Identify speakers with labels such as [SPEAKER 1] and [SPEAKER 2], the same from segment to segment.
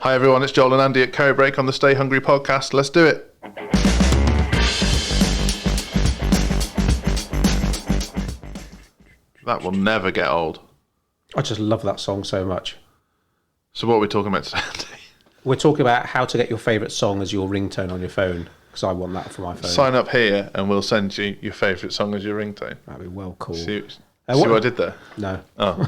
[SPEAKER 1] Hi everyone, it's Joel and Andy at Codebreak on the Stay Hungry podcast. Let's do it. That will never get old.
[SPEAKER 2] I just love that song so much.
[SPEAKER 1] So what are we talking about today, Andy?
[SPEAKER 2] We're talking about how to get your favourite song as your ringtone on your phone, because I want that for my phone.
[SPEAKER 1] Sign up here and we'll send you your favourite song as your ringtone.
[SPEAKER 2] That'd be well cool.
[SPEAKER 1] See what I did there?
[SPEAKER 2] No.
[SPEAKER 1] Oh.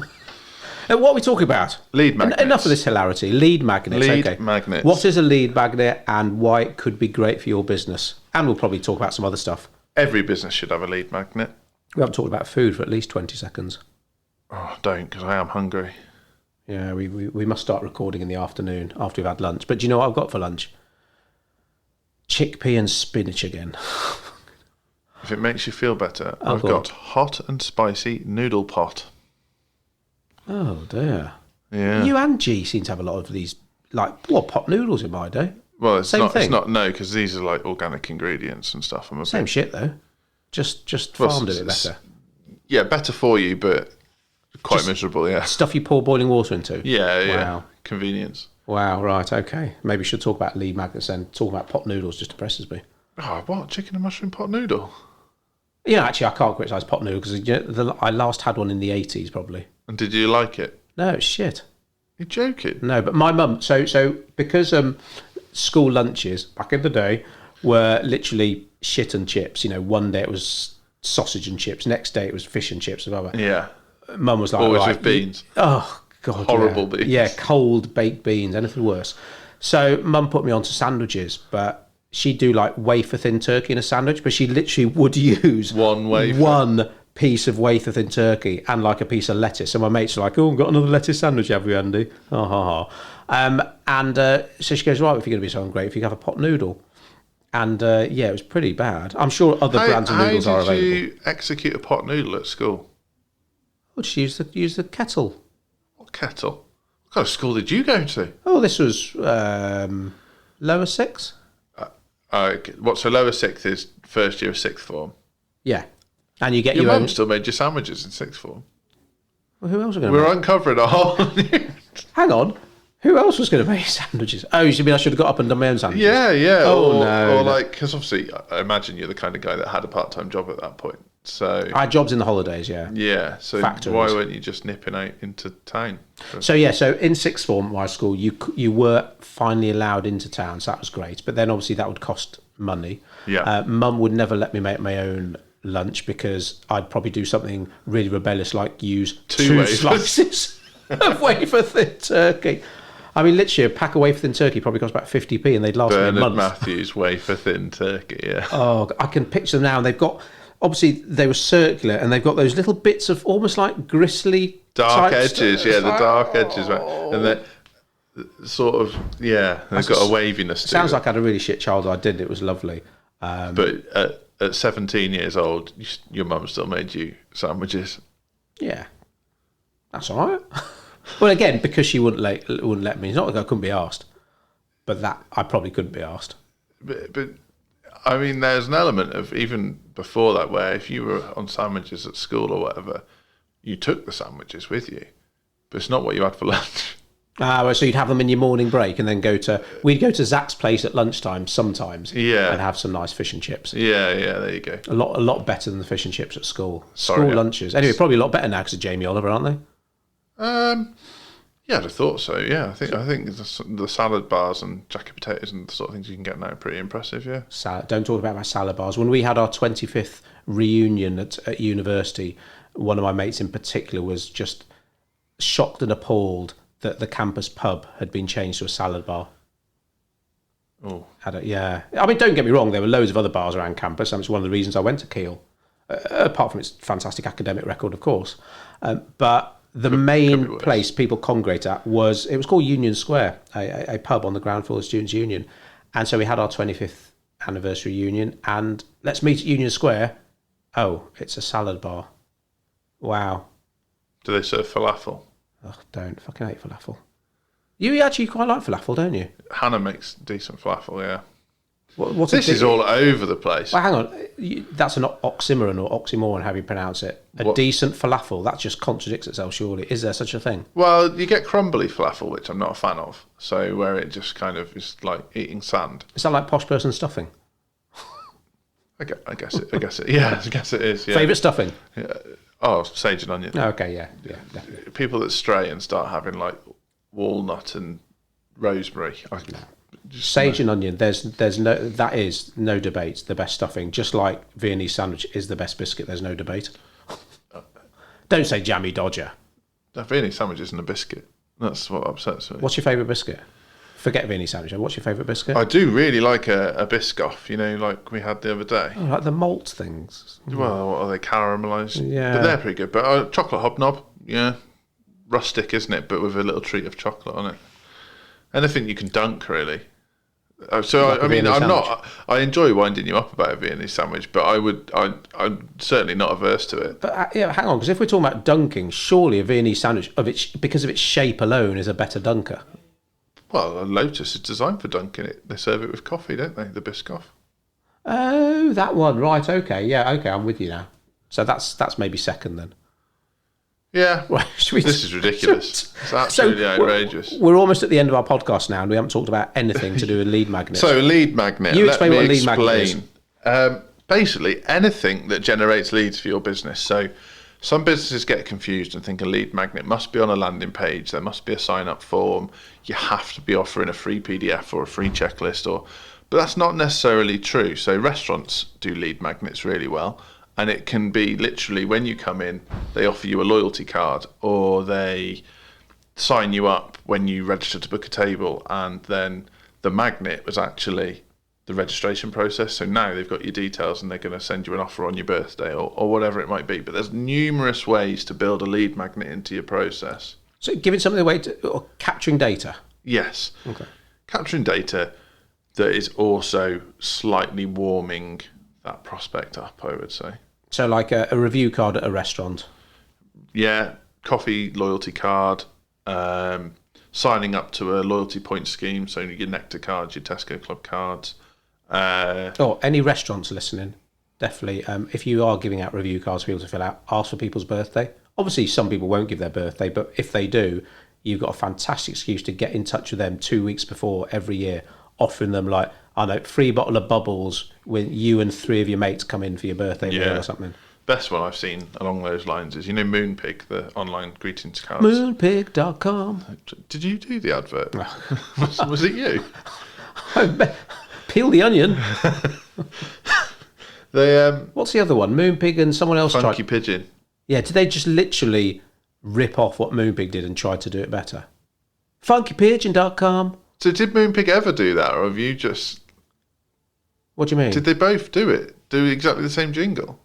[SPEAKER 2] What are we talking about?
[SPEAKER 1] Lead magnets.
[SPEAKER 2] Enough of this hilarity. Lead magnets.
[SPEAKER 1] Lead magnets.
[SPEAKER 2] What is a lead magnet and why it could be great for your business? And we'll probably talk about some other stuff.
[SPEAKER 1] Every business should have a lead magnet.
[SPEAKER 2] We haven't talked about food for at least 20 seconds.
[SPEAKER 1] Oh, don't, because I am hungry.
[SPEAKER 2] Yeah, we must start recording in the afternoon after we've had lunch. But do you know what I've got for lunch? Chickpea and spinach again.
[SPEAKER 1] If it makes you feel better, I've got hot and spicy noodle pot.
[SPEAKER 2] Oh, dear.
[SPEAKER 1] Yeah.
[SPEAKER 2] You and G seem to have a lot of these, pot noodles in my day.
[SPEAKER 1] Well, it's
[SPEAKER 2] Same
[SPEAKER 1] not.
[SPEAKER 2] thing.
[SPEAKER 1] It's not. No, because these are like organic ingredients and stuff.
[SPEAKER 2] Same shit though. Just farm did it better.
[SPEAKER 1] Yeah, better for you, but quite miserable. Yeah.
[SPEAKER 2] Stuff you pour boiling water into.
[SPEAKER 1] Yeah.
[SPEAKER 2] Wow.
[SPEAKER 1] Convenience.
[SPEAKER 2] Wow. Right. Okay. Maybe we should talk about lead magnets then. Talking about pot noodles just depresses me.
[SPEAKER 1] Oh, what? Chicken and mushroom pot noodle?
[SPEAKER 2] Yeah, actually, I can't criticise pot noodle because I last had one in the 80s probably.
[SPEAKER 1] And did you like it?
[SPEAKER 2] No, it's shit.
[SPEAKER 1] You're joking?
[SPEAKER 2] No, but my mum. So because school lunches back in the day were literally shit and chips. You know, one day it was sausage and chips, next day it was fish and chips. Blah, blah.
[SPEAKER 1] Yeah.
[SPEAKER 2] Mum was like,
[SPEAKER 1] always with beans.
[SPEAKER 2] Oh God,
[SPEAKER 1] horrible beans.
[SPEAKER 2] Yeah, cold baked beans, anything worse. So Mum put me onto sandwiches, but she'd do like wafer thin turkey in a sandwich, but she literally would use one piece of wafer thin turkey and like a piece of lettuce. And my mates are like, "Oh, we've got another lettuce sandwich, have we, Andy?" Ha ha ha. So she goes, "Right, if you're going to be so great, if you have a pot noodle." And it was pretty bad. I'm sure other brands of noodles are available.
[SPEAKER 1] How did you execute a pot noodle at school?
[SPEAKER 2] Well, just use the kettle.
[SPEAKER 1] What kettle? What kind of school did you go to?
[SPEAKER 2] Oh, this was lower six.
[SPEAKER 1] Okay. So lower sixth is first year of sixth form?
[SPEAKER 2] Yeah. And you get
[SPEAKER 1] your
[SPEAKER 2] own...
[SPEAKER 1] mum still made your sandwiches in sixth form?
[SPEAKER 2] Well, who else was going to
[SPEAKER 1] We're uncovering a whole...
[SPEAKER 2] Hang on. Who else was going to make sandwiches? Oh, you mean I should have got up and done my own sandwiches?
[SPEAKER 1] Yeah.
[SPEAKER 2] Oh,
[SPEAKER 1] no. Or because obviously, I imagine you're the kind of guy that had a part-time job at that point. So
[SPEAKER 2] I had jobs in the holidays, yeah.
[SPEAKER 1] Yeah, so
[SPEAKER 2] Factories.
[SPEAKER 1] Why weren't you just nipping out into town?
[SPEAKER 2] So in sixth form at my school, you were finally allowed into town, so that was great. But then obviously that would cost money.
[SPEAKER 1] Yeah.
[SPEAKER 2] Mum would never let me make my own lunch because I'd probably do something really rebellious like use two slices of wafer thin turkey. I mean, literally, a pack of wafer thin turkey probably cost about 50p and they'd last me a month.
[SPEAKER 1] Matthews wafer thin turkey, yeah.
[SPEAKER 2] Oh, I can picture them now. And they've got, obviously, they were circular and they've got those little bits of almost like gristly...
[SPEAKER 1] Dark edges, the dark edges. And they're sort of, they've got a waviness to it.
[SPEAKER 2] Sounds like I had a really shit childhood. I did. It was lovely.
[SPEAKER 1] But at 17 years old, your mum still made you sandwiches.
[SPEAKER 2] Yeah. That's all right. Well, again, because she wouldn't let me. It's not like I couldn't be asked, but that I probably couldn't be asked.
[SPEAKER 1] But I mean, there's an element of even before that where if you were on sandwiches at school or whatever, you took the sandwiches with you, but it's not what you had for lunch.
[SPEAKER 2] So you'd have them in your morning break and then we'd go to Zach's place at lunchtime sometimes.
[SPEAKER 1] Yeah.
[SPEAKER 2] And have some nice fish and chips.
[SPEAKER 1] Yeah, there you go.
[SPEAKER 2] A lot better than the fish and chips at school.
[SPEAKER 1] Sorry,
[SPEAKER 2] school lunches. Anyway, probably a lot better now because of Jamie Oliver, aren't they?
[SPEAKER 1] Yeah, I'd have thought so. Yeah, I think the salad bars and jacket potatoes and the sort of things you can get now are pretty impressive. Yeah.
[SPEAKER 2] Don't talk about my salad bars. When we had our 25th reunion at university, one of my mates in particular was just shocked and appalled that the campus pub had been changed to a salad bar.
[SPEAKER 1] Oh.
[SPEAKER 2] I mean, don't get me wrong. There were loads of other bars around campus. It's one of the reasons I went to Keele, apart from its fantastic academic record, of course. But the main place people congregate at was called Union Square, a pub on the ground floor of the Students' Union. And so we had our 25th anniversary union, and let's meet at Union Square. Oh, it's a salad bar. Wow.
[SPEAKER 1] Do they serve falafel?
[SPEAKER 2] Oh, don't. Fucking hate falafel. You actually quite like falafel, don't you?
[SPEAKER 1] Hannah makes decent falafel, yeah.
[SPEAKER 2] What's
[SPEAKER 1] This is all over the place.
[SPEAKER 2] Well, hang on. That's an oxymoron or oxymoron, how you pronounce it. A decent falafel, that just contradicts itself, surely. Is there such a thing?
[SPEAKER 1] Well, you get crumbly falafel, which I'm not a fan of. So where it just kind of is like eating sand.
[SPEAKER 2] Is that like posh person stuffing?
[SPEAKER 1] I guess it. Yeah, I guess it is. Yeah.
[SPEAKER 2] Favourite stuffing?
[SPEAKER 1] Yeah. Oh, sage and onion.
[SPEAKER 2] Oh, okay, yeah, definitely.
[SPEAKER 1] People that stray and start having like walnut and rosemary.
[SPEAKER 2] Sage and onion. That is no debate. The best stuffing, just like Viennese sandwich is the best biscuit. There's no debate. Don't say jammy dodger.
[SPEAKER 1] A Viennese sandwich isn't a biscuit. That's what upsets me.
[SPEAKER 2] What's your favourite biscuit? Forget Viennese sandwich. What's your favourite biscuit?
[SPEAKER 1] I do really like a Biscoff, like we had the other day.
[SPEAKER 2] Oh, like the malt things.
[SPEAKER 1] Well, what are they, caramelised?
[SPEAKER 2] Yeah.
[SPEAKER 1] But they're pretty good. But chocolate hobnob, yeah. Rustic, isn't it? But with a little treat of chocolate on it. Anything you can dunk, really. So,
[SPEAKER 2] Like
[SPEAKER 1] I mean,
[SPEAKER 2] Viennese
[SPEAKER 1] I enjoy winding you up about a Viennese sandwich, but I'm certainly not averse to it.
[SPEAKER 2] But hang on, because if we're talking about dunking, surely a Viennese sandwich, because of its shape alone, is a better dunker.
[SPEAKER 1] Well, a Lotus is designed for dunking it. They serve it with coffee, don't they? The Biscoff.
[SPEAKER 2] Oh, that one. Right, okay. Yeah, okay, I'm with you now. So that's maybe second then.
[SPEAKER 1] Yeah.
[SPEAKER 2] Right,
[SPEAKER 1] this is ridiculous. It's absolutely outrageous.
[SPEAKER 2] We're almost at the end of our podcast now, and we haven't talked about anything to do with lead magnets.
[SPEAKER 1] So, lead magnet.
[SPEAKER 2] You explain what a lead magnet is.
[SPEAKER 1] Basically, anything that generates leads for your business. So, some businesses get confused and think a lead magnet must be on a landing page. There must be a sign-up form. You have to be offering a free PDF or a free checklist, but that's not necessarily true. So restaurants do lead magnets really well, and it can be literally when you come in, they offer you a loyalty card, or they sign you up when you register to book a table, and then the magnet was actually the registration process. So now they've got your details and they're going to send you an offer on your birthday or whatever it might be. But there's numerous ways to build a lead magnet into your process.
[SPEAKER 2] So giving something away or capturing data?
[SPEAKER 1] Yes.
[SPEAKER 2] Okay.
[SPEAKER 1] Capturing data that is also slightly warming that prospect up, I would say.
[SPEAKER 2] So like a review card at a restaurant?
[SPEAKER 1] Yeah. Coffee loyalty card. Signing up to a loyalty point scheme. So your Nectar cards, your Tesco Club cards.
[SPEAKER 2] Any restaurants listening, definitely. If you are giving out review cards for people to fill out, ask for people's birthday. Obviously, some people won't give their birthday, but if they do, you've got a fantastic excuse to get in touch with them 2 weeks before every year, offering them free bottle of bubbles when you and 3 of your mates come in for your birthday meal or something.
[SPEAKER 1] Best one I've seen along those lines is, Moonpig, the online greetings cards.
[SPEAKER 2] Moonpig.com.
[SPEAKER 1] Did you do the advert? was it you?
[SPEAKER 2] Peel the onion. What's the other one? Moonpig and someone else
[SPEAKER 1] Funky Pigeon.
[SPEAKER 2] Yeah, did they just literally rip off what Moonpig did and try to do it better? Funkypigeon.com.
[SPEAKER 1] So did Moonpig ever do that, or have you just...
[SPEAKER 2] What do you mean?
[SPEAKER 1] Did they both do it? Do exactly the same jingle?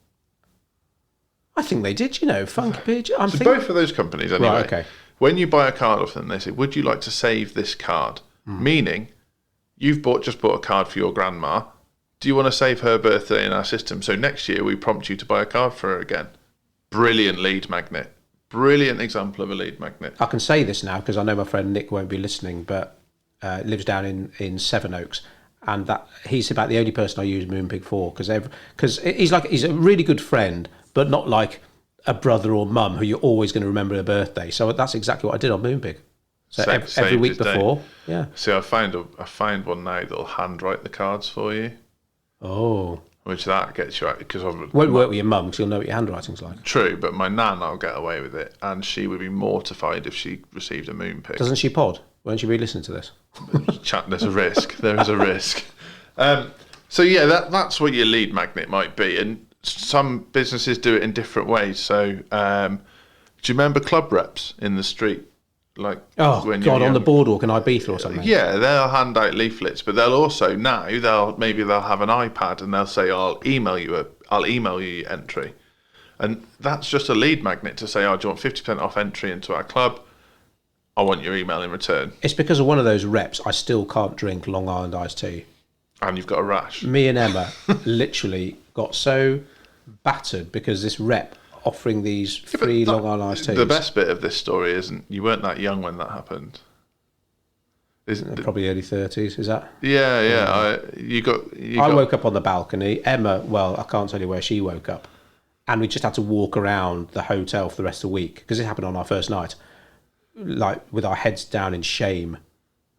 [SPEAKER 2] I think they did, Funky Pigeon.
[SPEAKER 1] Both of those companies, anyway.
[SPEAKER 2] Right, okay.
[SPEAKER 1] When you buy a card off them, they say, would you like to save this card? Meaning, you've just bought a card for your grandma. Do you want to save her birthday in our system? So next year we prompt you to buy a card for her again. Brilliant lead magnet. Brilliant example of a lead magnet.
[SPEAKER 2] I can say this now because I know my friend Nick won't be listening, but lives down in Sevenoaks, and that he's about the only person I use Moonpig for because he's a really good friend, but not like a brother or mum who you're always going to remember their birthday. So that's exactly what I did on Moonpig. So every week before, yeah.
[SPEAKER 1] See, I find one now that'll handwrite the cards for you.
[SPEAKER 2] Oh.
[SPEAKER 1] Which that gets you out because
[SPEAKER 2] won't work with your mum because you'll know what your handwriting's like.
[SPEAKER 1] True, but my nan, I'll get away with it, and she would be mortified if she received a Moonpig.
[SPEAKER 2] Doesn't she pod? Won't she be listening to this?
[SPEAKER 1] There's a risk. There is a risk. So yeah, that's what your lead magnet might be, and some businesses do it in different ways. So, do you remember club reps in the street?
[SPEAKER 2] On the boardwalk in Ibiza or something.
[SPEAKER 1] Yeah, they'll hand out leaflets, but they'll also they'll have an iPad and they'll say, I'll email you your entry, and that's just a lead magnet to say, do you want 50% off entry into our club? I want your email in return.
[SPEAKER 2] It's because of one of those reps. I still can't drink Long Island iced tea,
[SPEAKER 1] and you've got a rash.
[SPEAKER 2] Me and Emma literally got so battered because this rep offering these free Long Island iced teas.
[SPEAKER 1] The best bit of this story isn't you weren't that young when that happened.
[SPEAKER 2] Probably early 30s, is that?
[SPEAKER 1] Yeah.
[SPEAKER 2] I woke up on the balcony. Emma, well, I can't tell you where she woke up. And we just had to walk around the hotel for the rest of the week because it happened on our first night, like with our heads down in shame.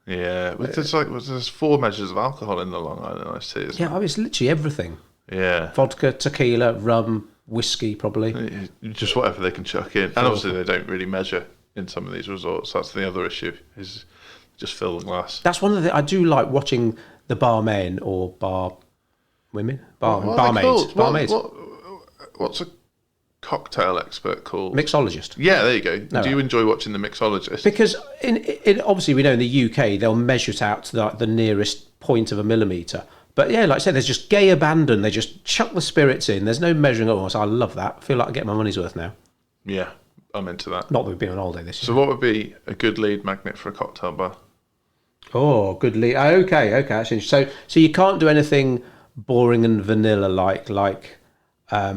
[SPEAKER 1] Yeah, there's 4 measures of alcohol in the Long Island iced tea.
[SPEAKER 2] Yeah, I mean, it's literally everything.
[SPEAKER 1] Yeah.
[SPEAKER 2] Vodka, tequila, rum, whiskey, probably.
[SPEAKER 1] Just whatever they can chuck in. And obviously they don't really measure in some of these resorts. That's the other issue, is just fill the glass.
[SPEAKER 2] That's one of the... I do like watching the barmen or bar women. Barmaids.
[SPEAKER 1] What's a cocktail expert called?
[SPEAKER 2] Mixologist.
[SPEAKER 1] Yeah, there you go. Do you enjoy watching the mixologist?
[SPEAKER 2] Because in obviously we know in the UK they'll measure it out to the nearest point of a millimetre. But yeah, like I said, there's just gay abandon. They just chuck the spirits in. There's no measuring up. So I love that. I feel like I get my money's worth now.
[SPEAKER 1] Yeah, I'm into that.
[SPEAKER 2] Not that we've been on holiday this year.
[SPEAKER 1] So what would be a good lead magnet for a cocktail bar?
[SPEAKER 2] Oh, good lead. Okay, that's interesting. So you can't do anything boring and vanilla like
[SPEAKER 1] buy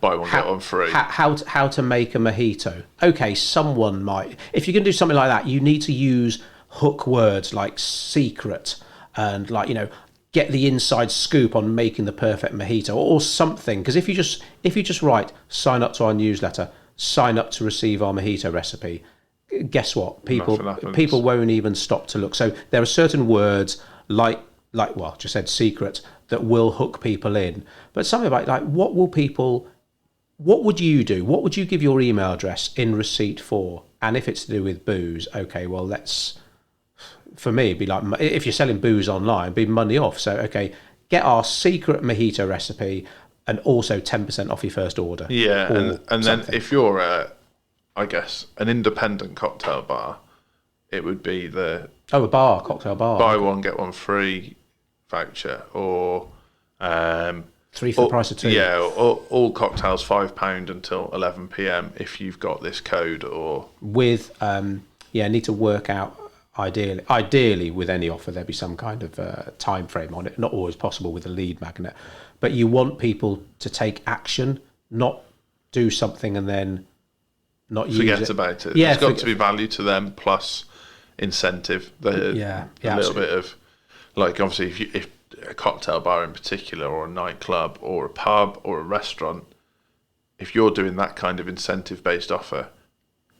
[SPEAKER 1] one get one free.
[SPEAKER 2] How to make a mojito. Okay, someone might. If you're going to do something like that, you need to use hook words like secret and get the inside scoop on making the perfect mojito or something. Because if you just write sign up to our newsletter, sign up to receive our mojito recipe, guess what? People won't even stop to look. So there are certain words like just said secret that will hook people in. But something about what would you do? What would you give your email address in receipt for? And if it's to do with booze, okay, well, for me, it'd be like, if you're selling booze online, it'd be money off. So, okay, get our secret mojito recipe and also 10% off your first order.
[SPEAKER 1] Yeah, and then if you're, I guess, an independent cocktail bar, it would be a
[SPEAKER 2] cocktail bar.
[SPEAKER 1] Buy one, get one free voucher, or
[SPEAKER 2] 3 for the price of 2.
[SPEAKER 1] Yeah, all cocktails £5 until 11 p.m. if you've got this code, or
[SPEAKER 2] with need to work out ideally with any offer there'd be some kind of time frame on it. Not always possible with a lead magnet, but you want people to take action, not do something and then not
[SPEAKER 1] forget about it. There's got to be value to them plus incentive. A little bit of, like, obviously if a cocktail bar in particular, or a nightclub or a pub or a restaurant, if you're doing that kind of incentive based offer,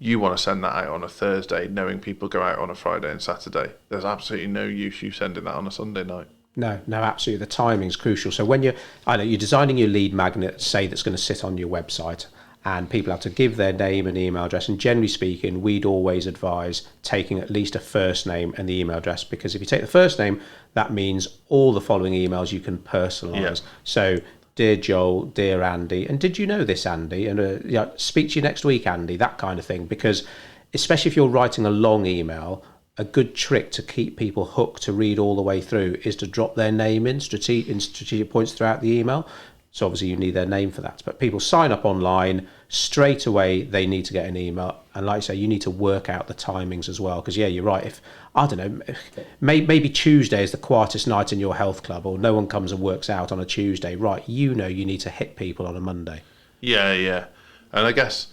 [SPEAKER 1] you want to send that out on a Thursday knowing people go out on a Friday and Saturday. There's absolutely no use you sending that on a Sunday night.
[SPEAKER 2] No, absolutely. The timing's crucial. So when you're designing your lead magnet, say, that's going to sit on your website, and people have to give their name and email address. And generally speaking, we'd always advise taking at least a first name and the email address, because if you take the first name, that means all the following emails you can personalise. Yeah. So, dear Joel, dear Andy, and did you know this, Andy? And speak to you next week, Andy, that kind of thing. Because especially if you're writing a long email, a good trick to keep people hooked to read all the way through is to drop their name in strategic points throughout the email. So obviously you need their name for that. But people sign up online, straight away they need to get an email. And like I say, you need to work out the timings as well. Because, yeah, you're right. If, I don't know, maybe Tuesday is the quietest night in your health club, or no one comes and works out on a Tuesday, right, you need to hit people on a Monday.
[SPEAKER 1] Yeah. And I guess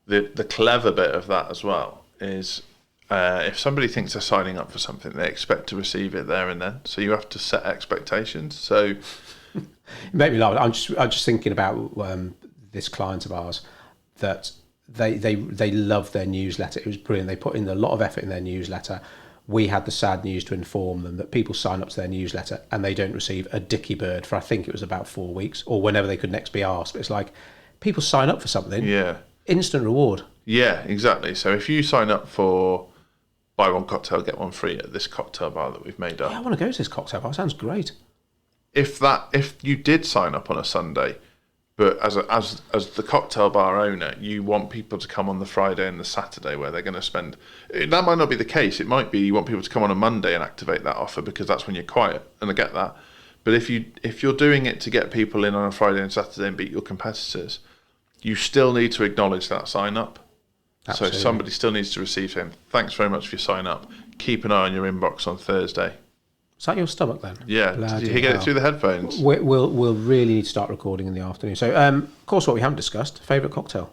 [SPEAKER 1] the clever bit of that as well is if somebody thinks they're signing up for something, they expect to receive it there and then. So you have to set expectations. So...
[SPEAKER 2] Maybe not. I'm just thinking about this client of ours that they love their newsletter. It was brilliant. They put in a lot of effort in their newsletter. We had the sad news to inform them that people sign up to their newsletter and they don't receive a dicky bird for, I think it was about 4 weeks, or whenever they could next be asked. But it's like, people sign up for something.
[SPEAKER 1] Yeah.
[SPEAKER 2] Instant reward.
[SPEAKER 1] Yeah, exactly. So if you sign up for buy one cocktail, get one free at this cocktail bar that we've made up.
[SPEAKER 2] Yeah, I want to go to this cocktail bar. Sounds great.
[SPEAKER 1] If you did sign up on a Sunday, but as the cocktail bar owner, you want people to come on the Friday and the Saturday where they're going to spend. That might not be the case. It might be you want people to come on a Monday and activate that offer because that's when you're quiet, and I get that. But if you're doing it to get people in on a Friday and Saturday and beat your competitors, you still need to acknowledge that sign up. Absolutely. So somebody still needs to receive him. Thanks very much for your sign up. Keep an eye on your inbox on Thursday.
[SPEAKER 2] Is that your stomach then?
[SPEAKER 1] Yeah. Did you get it through the headphones?
[SPEAKER 2] We'll really need to start recording in the afternoon. So, of course, what we haven't discussed, favourite cocktail?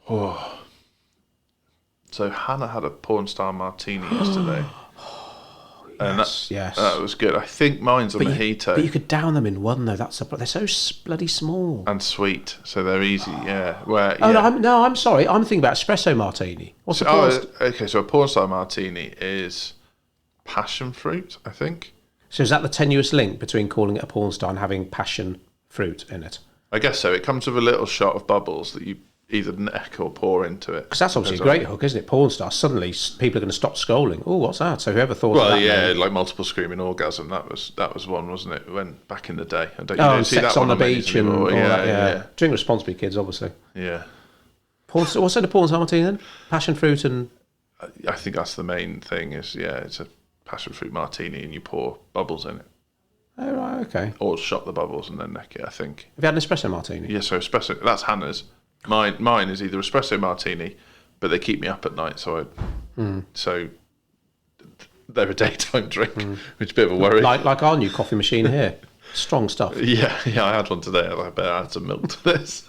[SPEAKER 1] Oh, So Hannah had a porn star martini yesterday. And
[SPEAKER 2] Yes.
[SPEAKER 1] that was good. I think mine's a mojito.
[SPEAKER 2] But you could down them in one though. They're so bloody small
[SPEAKER 1] and sweet, so they're easy. Yeah. Where?
[SPEAKER 2] Oh
[SPEAKER 1] yeah.
[SPEAKER 2] no, I'm sorry. I'm thinking about espresso martini. What's a porn?
[SPEAKER 1] Okay. So a porn star martini is passion fruit, I think.
[SPEAKER 2] So is that the tenuous link between calling it a porn star and having passion fruit in it?
[SPEAKER 1] I guess so. It comes with a little shot of bubbles that you either neck or pour into it.
[SPEAKER 2] Because that's obviously a great hook, isn't it? Porn star. Suddenly, people are going to stop scrolling. Oh, what's that? So whoever thought of that?
[SPEAKER 1] Well, yeah, like multiple screaming orgasm. That was one, wasn't it? When back in the day. I don't, you
[SPEAKER 2] Oh,
[SPEAKER 1] don't see
[SPEAKER 2] sex
[SPEAKER 1] that
[SPEAKER 2] on the
[SPEAKER 1] one
[SPEAKER 2] beach and all that. Yeah. Drink responsibly, kids. Obviously.
[SPEAKER 1] Yeah.
[SPEAKER 2] What's in a porn star martini then? Passion fruit and.
[SPEAKER 1] I think that's the main thing. It's a passion fruit martini, and you pour bubbles in it.
[SPEAKER 2] Oh right, okay.
[SPEAKER 1] Or shot the bubbles and then neck it. I think.
[SPEAKER 2] Have you had an espresso martini?
[SPEAKER 1] Yeah, so espresso. That's Hannah's. Mine is either espresso martini, but they keep me up at night, so they're a daytime drink, which is a bit of a worry.
[SPEAKER 2] Like our new coffee machine here. Strong stuff.
[SPEAKER 1] Yeah, I had one today. I bet I had some milk to this.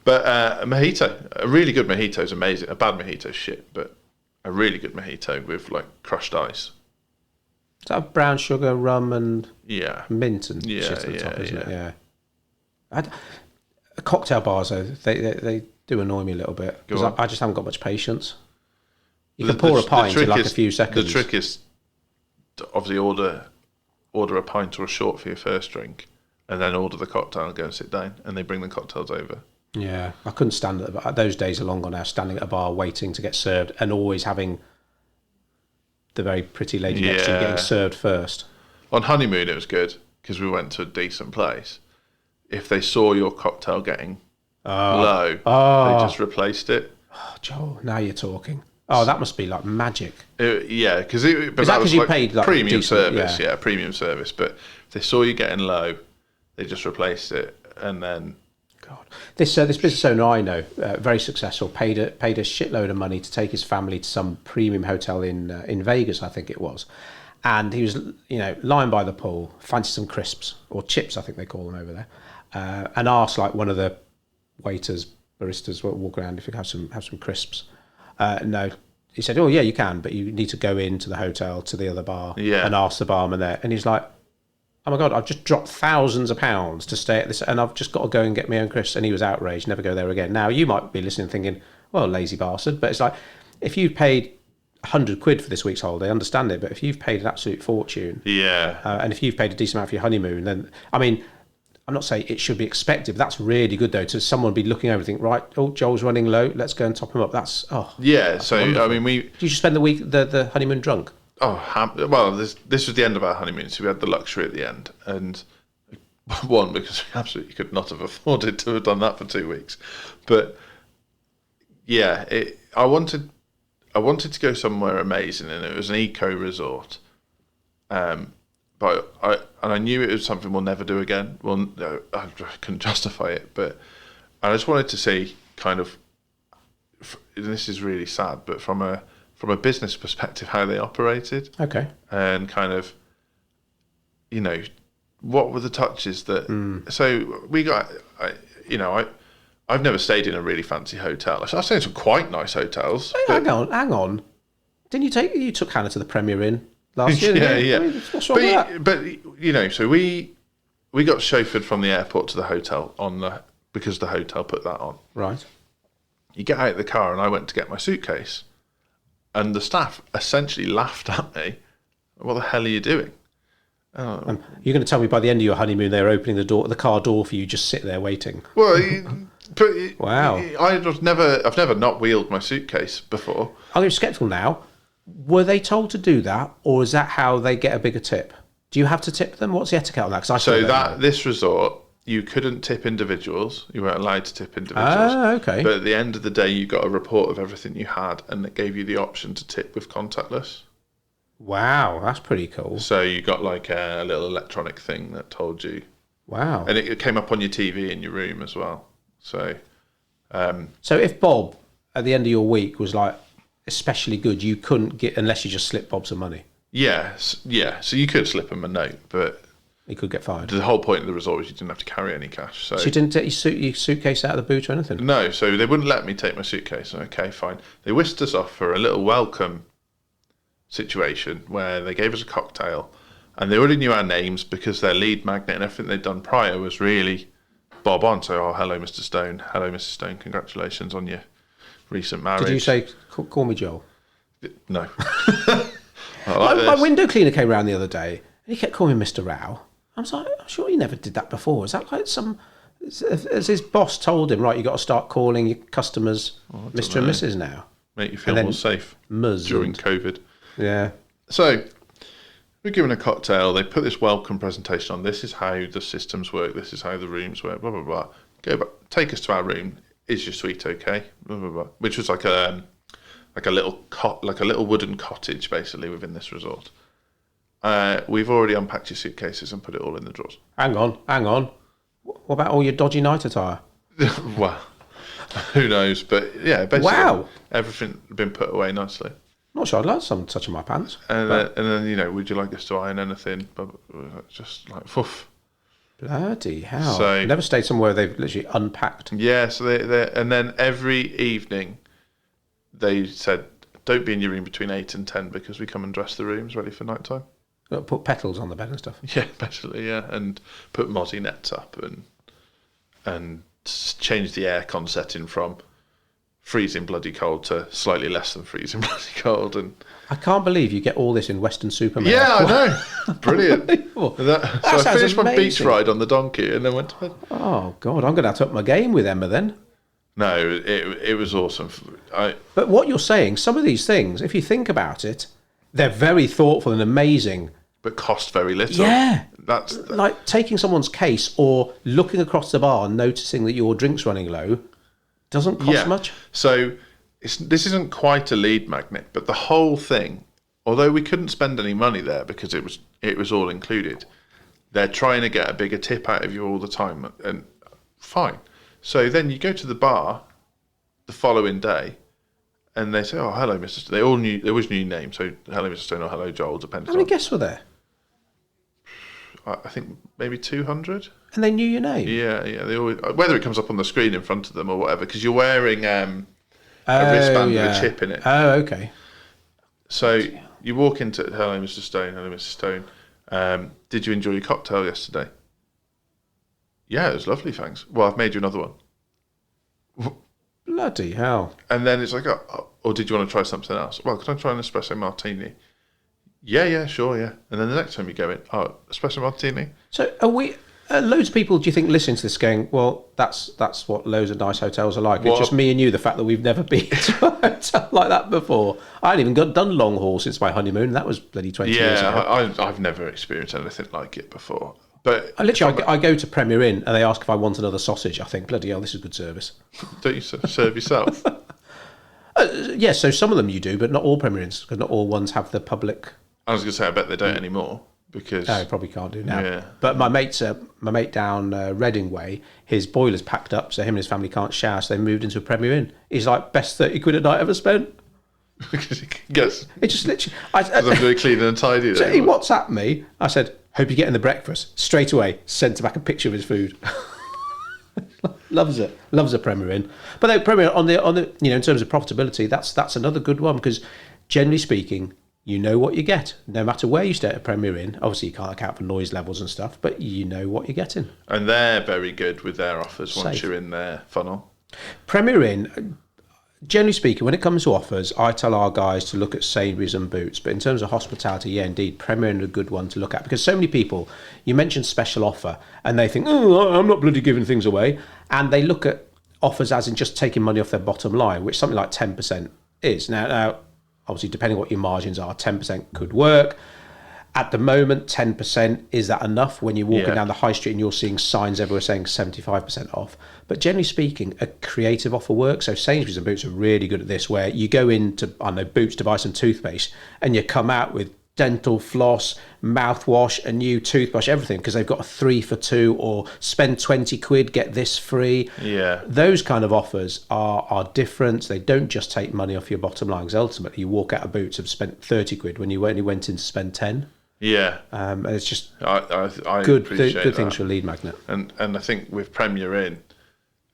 [SPEAKER 1] But a mojito, a really good mojito is amazing. A bad mojito is shit, but a really good mojito with like crushed ice.
[SPEAKER 2] Is that brown sugar, rum, and mint and
[SPEAKER 1] yeah,
[SPEAKER 2] shit at the top, isn't it?
[SPEAKER 1] yeah.
[SPEAKER 2] Cocktail bars, though, they do annoy me a little bit because I just haven't got much patience. You can pour a pint in like a few seconds.
[SPEAKER 1] The trick is to obviously order a pint or a short for your first drink, and then order the cocktail and go and sit down, and they bring the cocktails over.
[SPEAKER 2] Yeah, I couldn't stand it. Those days are long gone now, standing at a bar waiting to get served and always having the very pretty lady next to you getting served first.
[SPEAKER 1] On honeymoon, it was good because we went to a decent place. If they saw your cocktail getting low, they just replaced it.
[SPEAKER 2] Oh, Joel, now you're talking. Oh, that must be like magic.
[SPEAKER 1] Yeah, because
[SPEAKER 2] you paid like
[SPEAKER 1] premium
[SPEAKER 2] decent,
[SPEAKER 1] service? Yeah, premium service. But if they saw you getting low, they just replaced it, and then.
[SPEAKER 2] God, this business owner I know, very successful, paid a shitload of money to take his family to some premium hotel in Vegas, I think it was, and he was lying by the pool, fancied some crisps or chips, I think they call them over there, and asked like one of the waiters, baristas, walk around if you have some crisps. No, he said, oh yeah, you can, but you need to go into the hotel to the other bar and ask the barman there, and he's like, oh my God, I've just dropped thousands of pounds to stay at this, and I've just got to go and get my own crisps. And he was outraged, never go there again. Now, you might be listening thinking, well, lazy bastard. But it's like, if you've paid 100 quid for this week's holiday, understand it. But if you've paid an absolute fortune, and if you've paid a decent amount for your honeymoon, then, I mean, I'm not saying it should be expected, but that's really good, though, to someone be looking over and think, right, Joel's running low, let's go and top him up. That's
[SPEAKER 1] wonderful. I mean,
[SPEAKER 2] Did you spend the honeymoon drunk?
[SPEAKER 1] This was the end of our honeymoon, so we had the luxury at the end, and one because we absolutely could not have afforded to have done that for 2 weeks, but yeah, I wanted to go somewhere amazing, and it was an eco resort, but I knew it was something we'll never do again. Well, no, I couldn't justify it, but I just wanted to see kind of, and this is really sad, but from a business perspective, how they operated.
[SPEAKER 2] Okay.
[SPEAKER 1] And kind of, what were the touches that... So we got, I've never stayed in a really fancy hotel. I've stayed in some quite nice hotels.
[SPEAKER 2] Hang on. Didn't you took Hannah to the Premier Inn last year?
[SPEAKER 1] Yeah.
[SPEAKER 2] What's wrong with that?
[SPEAKER 1] But, so we got chauffeured from the airport to the hotel because the hotel put that on.
[SPEAKER 2] Right.
[SPEAKER 1] You get out of the car and I went to get my suitcase. And the staff essentially laughed at me. What the hell are you doing?
[SPEAKER 2] You're going to tell me by the end of your honeymoon they were opening the car door for you, just sit there waiting.
[SPEAKER 1] Well,
[SPEAKER 2] wow.
[SPEAKER 1] I've never not wheeled my suitcase before.
[SPEAKER 2] I'm going to be sceptical now. Were they told to do that, or is that how they get a bigger tip? Do you have to tip them? What's the etiquette on that?
[SPEAKER 1] This resort, you couldn't tip individuals. You weren't allowed to tip individuals.
[SPEAKER 2] Ah, okay.
[SPEAKER 1] But at the end of the day, you got a report of everything you had, and it gave you the option to tip with contactless.
[SPEAKER 2] Wow, that's pretty cool.
[SPEAKER 1] So you got like a little electronic thing that told you.
[SPEAKER 2] Wow.
[SPEAKER 1] And it came up on your TV in your room as well. So
[SPEAKER 2] if Bob, at the end of your week, was like especially good, you couldn't get, unless you just slip Bob some money.
[SPEAKER 1] Yeah. So you could slip him a note, but
[SPEAKER 2] He could get fired.
[SPEAKER 1] The whole point of the resort was you didn't have to carry any cash. So
[SPEAKER 2] you didn't take your suitcase out of the boot or anything?
[SPEAKER 1] No, so they wouldn't let me take my suitcase. Okay, fine. They whisked us off for a little welcome situation where they gave us a cocktail, and they already knew our names because their lead magnet and everything they'd done prior was really bob on. So, hello, Mr. Stone. Hello, Mr. Stone. Congratulations on your recent marriage.
[SPEAKER 2] Did you say, call me Joel?
[SPEAKER 1] No.
[SPEAKER 2] My window cleaner came around the other day, and he kept calling me Mr. Rao. I was like, I'm sure he never did that before. Is that like has his boss told him, right, you got to start calling your customers Mr. and Mrs. now?
[SPEAKER 1] Make you feel more safe during COVID.
[SPEAKER 2] Yeah.
[SPEAKER 1] So, we're given a cocktail. They put this welcome presentation on. This is how the systems work. This is how the rooms work. Blah blah blah. Go back. Take us to our room. Is your suite okay? Blah blah blah. Which was like a little wooden cottage basically within this resort. We've already unpacked your suitcases and put it all in the drawers.
[SPEAKER 2] Hang on. What about all your dodgy night attire?
[SPEAKER 1] Well, who knows? But yeah, basically, everything had been put away nicely.
[SPEAKER 2] Not sure I'd like some touching my pants.
[SPEAKER 1] And then, would you like us to iron anything? Just like, poof.
[SPEAKER 2] Bloody hell.
[SPEAKER 1] So,
[SPEAKER 2] I've never stayed somewhere they've literally unpacked.
[SPEAKER 1] Yeah, so and then every evening they said, don't be in your room between 8 and 10 because we come and dress the rooms ready for night time.
[SPEAKER 2] Put petals on the bed and stuff.
[SPEAKER 1] Yeah, basically, yeah. And put mozzie nets up and change the aircon setting from freezing bloody cold to slightly less than freezing bloody cold. And
[SPEAKER 2] I can't believe you get all this in Western Supermare.
[SPEAKER 1] Yeah, I know. Brilliant. So I finished my beach ride on the donkey and then went to bed.
[SPEAKER 2] Oh, God, I'm going to have to up my game with Emma then.
[SPEAKER 1] No, it was awesome.
[SPEAKER 2] But what you're saying, some of these things, if you think about it, they're very thoughtful and amazing.
[SPEAKER 1] But cost very little.
[SPEAKER 2] Yeah.
[SPEAKER 1] That's
[SPEAKER 2] like taking someone's case or looking across the bar and noticing that your drink's running low doesn't cost much.
[SPEAKER 1] So this isn't quite a lead magnet, but the whole thing, although we couldn't spend any money there because it was all included, they're trying to get a bigger tip out of you all the time, and fine. So then you go to the bar the following day, and they say, "Oh, hello, Mr. Stone." They all knew there was new names, so hello, Mr. Stone, or hello, Joel, depending.
[SPEAKER 2] How many guests were there?
[SPEAKER 1] I think maybe 200.
[SPEAKER 2] And they knew your name?
[SPEAKER 1] Yeah. They always, whether it comes up on the screen in front of them or whatever, because you're wearing a wristband with a chip in it.
[SPEAKER 2] Oh, okay.
[SPEAKER 1] So you walk into, hello, Mr. Stone, hello, Mr. Stone. Did you enjoy your cocktail yesterday? Yeah, it was lovely, thanks. Well, I've made you another one.
[SPEAKER 2] Bloody hell.
[SPEAKER 1] And then it's like, or did you want to try something else? Well, can I try an espresso martini? Yeah, sure, yeah. And then the next time you go in, espresso martini.
[SPEAKER 2] So are loads of people, do you think, listening to this going, well, that's what loads of nice hotels are like. It's just me and you, the fact that we've never been to a hotel like that before. I hadn't even done long haul since my honeymoon. That was bloody 20 years ago.
[SPEAKER 1] Yeah, I've never experienced anything like it before. But
[SPEAKER 2] I go to Premier Inn and they ask if I want another sausage. I think, bloody hell, this is good service.
[SPEAKER 1] Don't you serve yourself?
[SPEAKER 2] Yes, so some of them you do, but not all Premier Inns, because not all ones have the public.
[SPEAKER 1] I was going to say, I bet they don't anymore. Because
[SPEAKER 2] probably can't do now.
[SPEAKER 1] Yeah.
[SPEAKER 2] But my mate down Reading Way, his boiler's packed up, so him and his family can't shower, so they moved into a Premier Inn. He's like, best 30 quid a night ever spent.
[SPEAKER 1] Yes.
[SPEAKER 2] It just literally.
[SPEAKER 1] I'm very clean and tidy.
[SPEAKER 2] So he WhatsApped me. I said, hope you're getting the breakfast. Straight away, sent back a picture of his food. Loves it. Loves a Premier Inn. But the Premier on the in terms of profitability, that's another good one, because generally speaking, you know what you get. No matter where you stay at a Premier Inn, obviously you can't account for noise levels and stuff, but you know what you're getting.
[SPEAKER 1] And they're very good with their offers once you're in their funnel.
[SPEAKER 2] Premier Inn, generally speaking, when it comes to offers, I tell our guys to look at Sainsbury's and Boots. But in terms of hospitality, yeah, indeed, Premier Inn is a good one to look at, because so many people, you mentioned special offer, and they think, oh, I'm not bloody giving things away. And they look at offers as in just taking money off their bottom line, which something like 10% is. Now, obviously, depending on what your margins are, 10% could work. At the moment, 10%, is that enough? When you're walking down the high street and you're seeing signs everywhere saying 75% off. But generally speaking, a creative offer works. So Sainsbury's and Boots are really good at this, where you go into, Boots to buy some toothpaste, and you come out with dental floss, mouthwash, a new toothbrush, everything, because they've got a 3 for 2, or spend 20 quid, get this free.
[SPEAKER 1] Yeah.
[SPEAKER 2] Those kind of offers are different. They don't just take money off your bottom line, because ultimately you walk out of Boots and spent 30 quid when you only went in to spend 10.
[SPEAKER 1] Yeah.
[SPEAKER 2] And it's just
[SPEAKER 1] I
[SPEAKER 2] good
[SPEAKER 1] appreciate
[SPEAKER 2] good things
[SPEAKER 1] that.
[SPEAKER 2] for a lead magnet.
[SPEAKER 1] And I think with Premier Inn,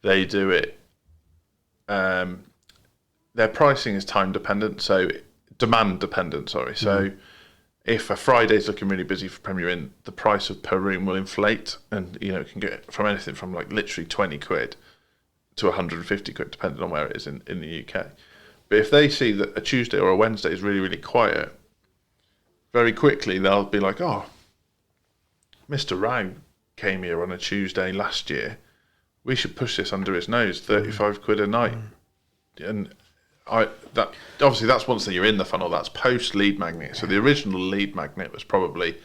[SPEAKER 1] they do it. Their pricing is time dependent, so demand dependent. Sorry. So if a Friday's looking really busy for Premier Inn, the price of per room will inflate, and it can get from anything from like literally 20 quid to 150 quid, depending on where it is in the UK. But if they see that a Tuesday or a Wednesday is really, really quiet, very quickly they'll be like, oh, Mr. Rao came here on a Tuesday last year. We should push this under his nose, 35 quid a night. And that obviously that's once that you're in the funnel. That's post lead magnet. So the original lead magnet was probably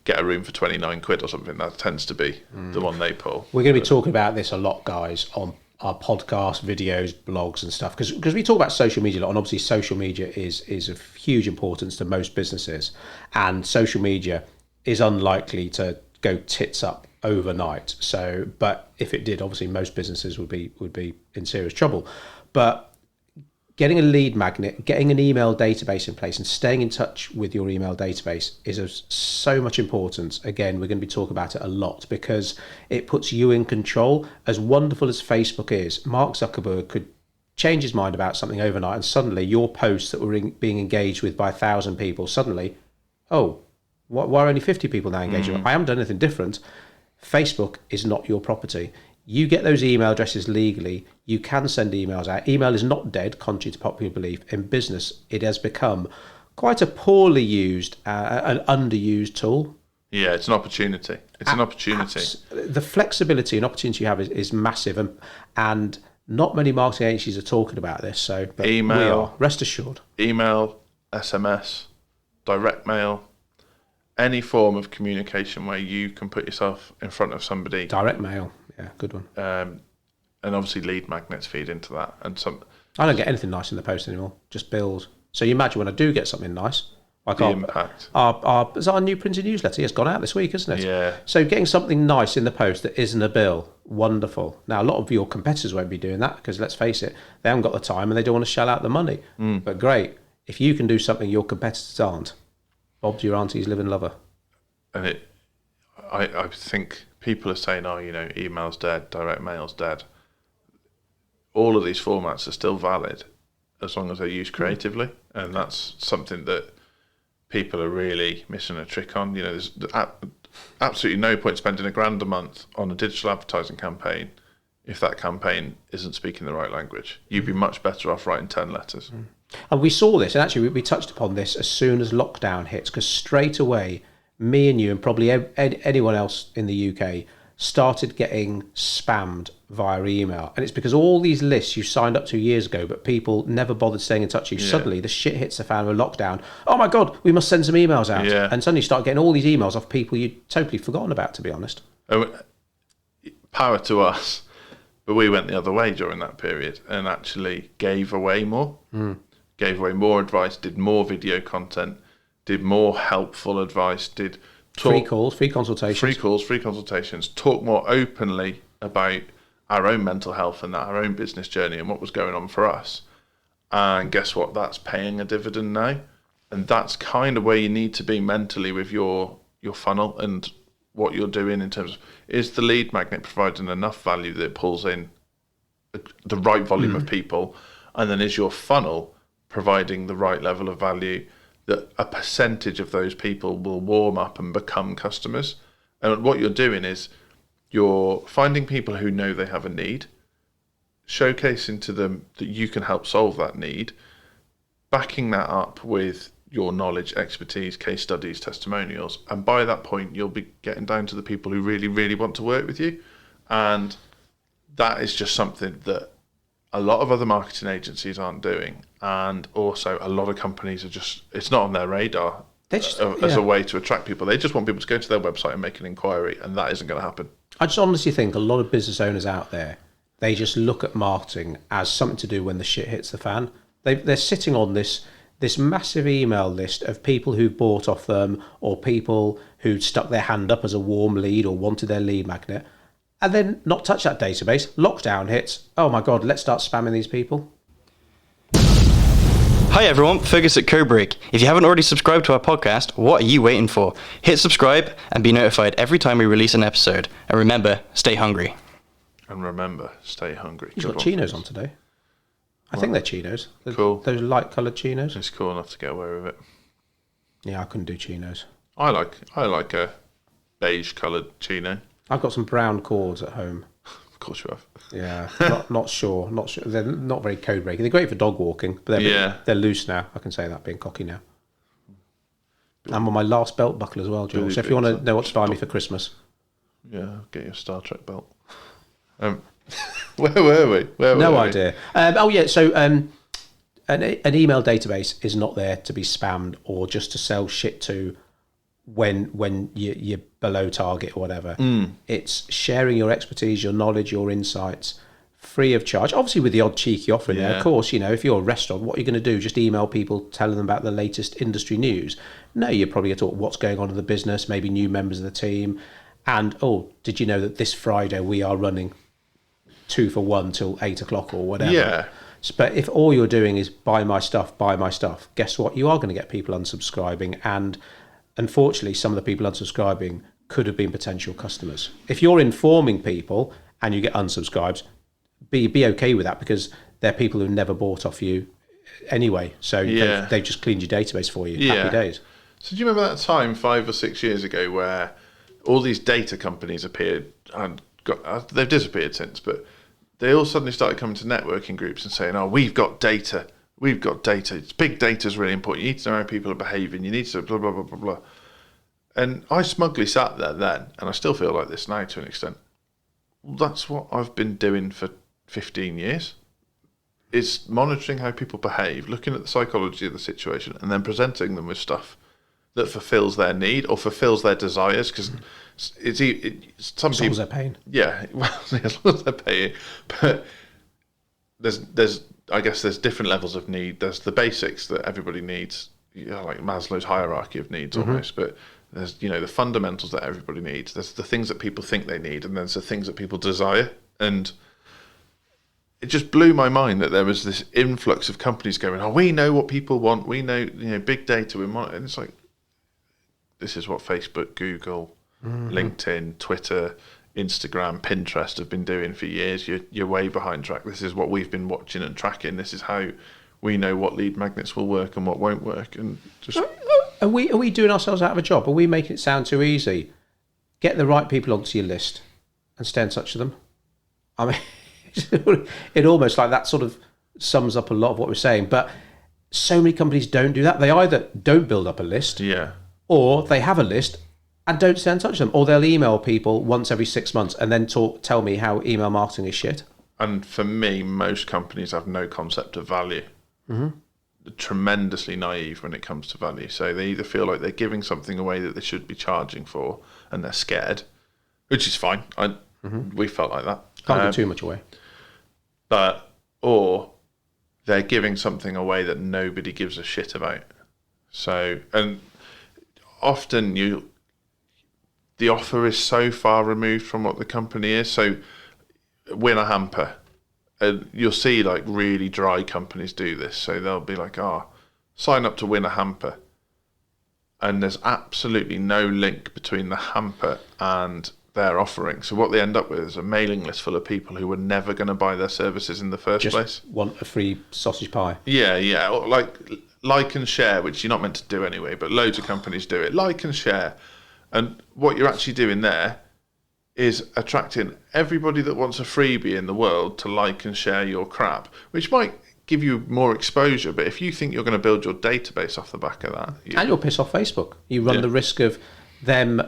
[SPEAKER 1] get a room for 29 quid or something. That tends to be the one they pull.
[SPEAKER 2] We're going to be talking about this a lot, guys, on our podcast, videos, blogs and stuff, because we talk about social media a lot, and obviously social media is of huge importance to most businesses, and social media is unlikely to go tits up overnight. So, but if it did, obviously most businesses would be in serious trouble. But getting a lead magnet, getting an email database in place and staying in touch with your email database is of so much importance. Again, we're going to be talking about it a lot because it puts you in control. As wonderful as Facebook is, Mark Zuckerberg could change his mind about something overnight, and suddenly your posts that were being engaged with by 1,000 people, suddenly, why are only 50 people now engaging? I haven't done anything different. Facebook is not your property. You get those email addresses legally. You can send emails out. Email is not dead, contrary to popular belief. In business, it has become quite a poorly used and underused tool.
[SPEAKER 1] Yeah, it's an opportunity. It's an opportunity.
[SPEAKER 2] The flexibility and opportunity you have is massive, and not many marketing agencies are talking about this. So, but
[SPEAKER 1] email,
[SPEAKER 2] we are. Rest assured.
[SPEAKER 1] Email, SMS, direct mail, any form of communication where you can put yourself in front of somebody.
[SPEAKER 2] Direct mail. Yeah, good one.
[SPEAKER 1] And obviously lead magnets feed into that. And
[SPEAKER 2] I don't get anything nice in the post anymore, just bills. So you imagine when I do get something nice, like
[SPEAKER 1] the impact.
[SPEAKER 2] Is our new printed newsletter? It's gone out this week, isn't it?
[SPEAKER 1] Yeah.
[SPEAKER 2] So getting something nice in the post that isn't a bill, wonderful. Now, a lot of your competitors won't be doing that because, let's face it, they haven't got the time and they don't want to shell out the money. But great, if you can do something your competitors aren't, Bob's your auntie's living lover.
[SPEAKER 1] And I think people are saying, email's dead, direct mail's dead. All of these formats are still valid as long as they're used creatively. And that's something that people are really missing a trick on. There's absolutely no point spending $1,000 a month on a digital advertising campaign if that campaign isn't speaking the right language. You'd be much better off writing 10 letters.
[SPEAKER 2] And we saw this, and actually we touched upon this as soon as lockdown hits, because straight away, me and you and probably anyone else in the UK started getting spammed via email. And it's because all these lists you signed up to years ago, but people never bothered staying in touch with you. Yeah. Suddenly the shit hits the fan with lockdown. Oh my God, we must send some emails out.
[SPEAKER 1] Yeah.
[SPEAKER 2] And suddenly you start getting all these emails off people you'd totally forgotten about, to be honest.
[SPEAKER 1] Power to us. But we went the other way during that period and actually gave away more. Gave away more advice, did more video content, did more helpful advice, did
[SPEAKER 2] free calls, free consultations,
[SPEAKER 1] talk more openly about our own mental health and our own business journey and what was going on for us. And guess what? That's paying a dividend now. And that's kind of where you need to be mentally with your funnel and what you're doing in terms of, is the lead magnet providing enough value that it pulls in the right volume of people? And then is your funnel providing the right level of value that a percentage of those people will warm up and become customers? And what you're doing is you're finding people who know they have a need, showcasing to them that you can help solve that need, backing that up with your knowledge, expertise, case studies, testimonials. And by that point, you'll be getting down to the people who really, really want to work with you. And that is just something that a lot of other marketing agencies aren't doing. And also a lot of companies are just, it's not on their radar as a way to attract people. They just want people to go to their website and make an inquiry, and that isn't going to happen.
[SPEAKER 2] I just honestly think a lot of business owners out there, they just look at marketing as something to do when the shit hits the fan. They're sitting on this massive email list of people who bought off them, or people who stuck their hand up as a warm lead or wanted their lead magnet, and then not touch that database. Lockdown hits. Oh my God, let's start spamming these people.
[SPEAKER 3] Hi everyone, Fergus at Codebreak. If you haven't already subscribed to our podcast, what are you waiting for? Hit subscribe and be notified every time we release an episode. And remember, stay hungry.
[SPEAKER 1] And remember, stay hungry.
[SPEAKER 2] He's got chinos on today. I think they're chinos.
[SPEAKER 1] Cool.
[SPEAKER 2] Those light coloured chinos.
[SPEAKER 1] It's cool enough to get away with it.
[SPEAKER 2] Yeah, I couldn't do chinos.
[SPEAKER 1] I like a beige coloured chino.
[SPEAKER 2] I've got some brown cords at home.
[SPEAKER 1] Of course you have.
[SPEAKER 2] Yeah, not sure. They're not very code breaking. They're great for dog walking, but they're loose now. I can say that, being cocky now. I'm on my last belt buckle as well, George. So if you want to know what to buy me for Christmas.
[SPEAKER 1] Yeah, I'll get you a Star Trek belt. Where were we?
[SPEAKER 2] No idea. So an email database is not there to be spammed or just to sell shit to when you're below target or whatever. It's sharing your expertise, your knowledge, your insights free of charge, obviously with the odd cheeky offer in there. Of course, if you're a restaurant, what are you going to do? Just email people telling them about the latest industry news? No, you're probably going to talk what's going on in the business, maybe new members of the team, and did you know that this Friday we are running 2 for 1 till 8 o'clock or whatever? But if all you're doing is buy my stuff, guess what? You are going to get people unsubscribing, and unfortunately, some of the people unsubscribing could have been potential customers. If you're informing people and you get unsubscribes, be okay with that, because they're people who never bought off you anyway. So they've just cleaned your database for you. Happy days.
[SPEAKER 1] So do you remember that time 5 or 6 years ago where all these data companies appeared and they've disappeared since, but they all suddenly started coming to networking groups and saying, we've got data. We've got data. Big data is really important. You need to know how people are behaving. You need to blah, blah, blah, blah, blah. And I smugly sat there then, and I still feel like this now to an extent. Well, that's what I've been doing for 15 years, is monitoring how people behave, looking at the psychology of the situation, and then presenting them with stuff that fulfills their need or fulfills their desires, because some people...
[SPEAKER 2] As long as they're paying.
[SPEAKER 1] Yeah, well, as long as they're paying. But there's I guess there's different levels of need. There's the basics that everybody needs, like Maslow's hierarchy of needs almost, but there's, the fundamentals that everybody needs. There's the things that people think they need, and there's the things that people desire. And it just blew my mind that there was this influx of companies going, we know what people want. We know, big data. We want, and it's like, this is what Facebook, Google, LinkedIn, Twitter, Instagram, Pinterest have been doing for years. You're way behind track. This is what we've been watching and tracking. This is how we know what lead magnets will work and what won't work. And just
[SPEAKER 2] are we doing ourselves out of a job? Are we making it sound too easy? Get the right people onto your list and stay in touch with them. I mean, it almost like that sort of sums up a lot of what we're saying. But so many companies don't do that. They either don't build up a list, or they have a list and don't stay in touch with them, or they'll email people once every 6 months and then tell me how email marketing is shit.
[SPEAKER 1] And for me, most companies have no concept of value. They're tremendously naive when it comes to value. So they either feel like they're giving something away that they should be charging for, and they're scared, which is fine. We felt like that.
[SPEAKER 2] Can't give too much away.
[SPEAKER 1] Or they're giving something away that nobody gives a shit about. So, and often the offer is so far removed from what the company is. So win a hamper. And you'll see like really dry companies do this. So they'll be like, sign up to win a hamper. And there's absolutely no link between the hamper and their offering. So what they end up with is a mailing list full of people who were never going to buy their services in the first place.
[SPEAKER 2] Want a free sausage pie.
[SPEAKER 1] Yeah. Or like and share, which you're not meant to do anyway, but loads of companies do it. Like and share. And what you're actually doing there is attracting everybody that wants a freebie in the world to like and share your crap, which might give you more exposure. But if you think you're going to build your database off the back of that...
[SPEAKER 2] And you'll piss off Facebook. You run the risk of them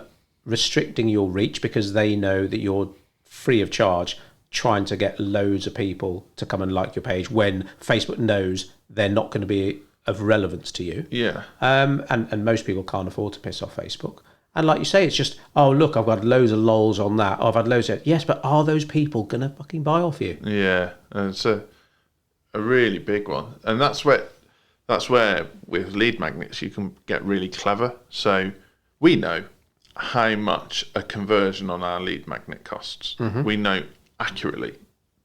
[SPEAKER 2] restricting your reach because they know that you're free of charge trying to get loads of people to come and like your page when Facebook knows they're not going to be of relevance to you.
[SPEAKER 1] Yeah.
[SPEAKER 2] And most people can't afford to piss off Facebook. And like you say, it's just, look, I've got loads of lols on that. I've had loads of... Yes, but are those people going to fucking buy off you?
[SPEAKER 1] Yeah, and it's a really big one. And that's where with lead magnets you can get really clever. So we know how much a conversion on our lead magnet costs. We know accurately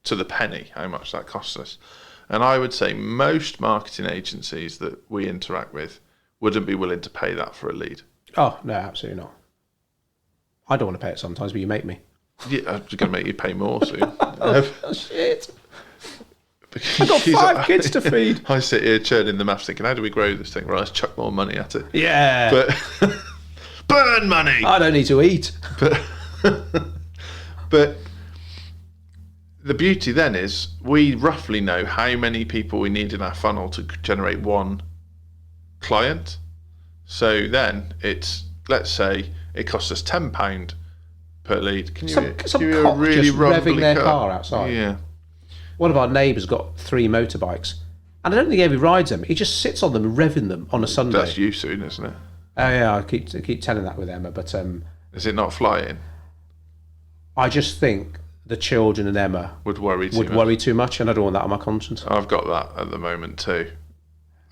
[SPEAKER 1] to the penny how much that costs us. And I would say most marketing agencies that we interact with wouldn't be willing to pay that for a lead.
[SPEAKER 2] Oh, no, absolutely not. I don't want to pay it sometimes, but you make me.
[SPEAKER 1] Yeah, I'm going to make you pay more soon.
[SPEAKER 2] Oh, shit. I got 5 kids to feed.
[SPEAKER 1] I sit here churning the maths thinking, how do we grow this thing? Right, let's chuck more money at it.
[SPEAKER 2] Yeah.
[SPEAKER 1] But burn money!
[SPEAKER 2] I don't need to eat.
[SPEAKER 1] But the beauty then is we roughly know how many people we need in our funnel to generate one client. So then it's, let's say it costs us £10 per lead. Can you
[SPEAKER 2] Some
[SPEAKER 1] hear
[SPEAKER 2] cock
[SPEAKER 1] really
[SPEAKER 2] just revving their
[SPEAKER 1] car?
[SPEAKER 2] car outside.
[SPEAKER 1] Yeah.
[SPEAKER 2] One of our neighbours got 3 motorbikes, and I don't think he ever rides them. He just sits on them, revving them on a Sunday.
[SPEAKER 1] That's you soon, isn't it?
[SPEAKER 2] Oh yeah, I keep telling that with Emma, but
[SPEAKER 1] Is it not flying?
[SPEAKER 2] I just think the children and Emma
[SPEAKER 1] Would worry
[SPEAKER 2] too much, and I don't want that on my conscience.
[SPEAKER 1] I've got that at the moment too.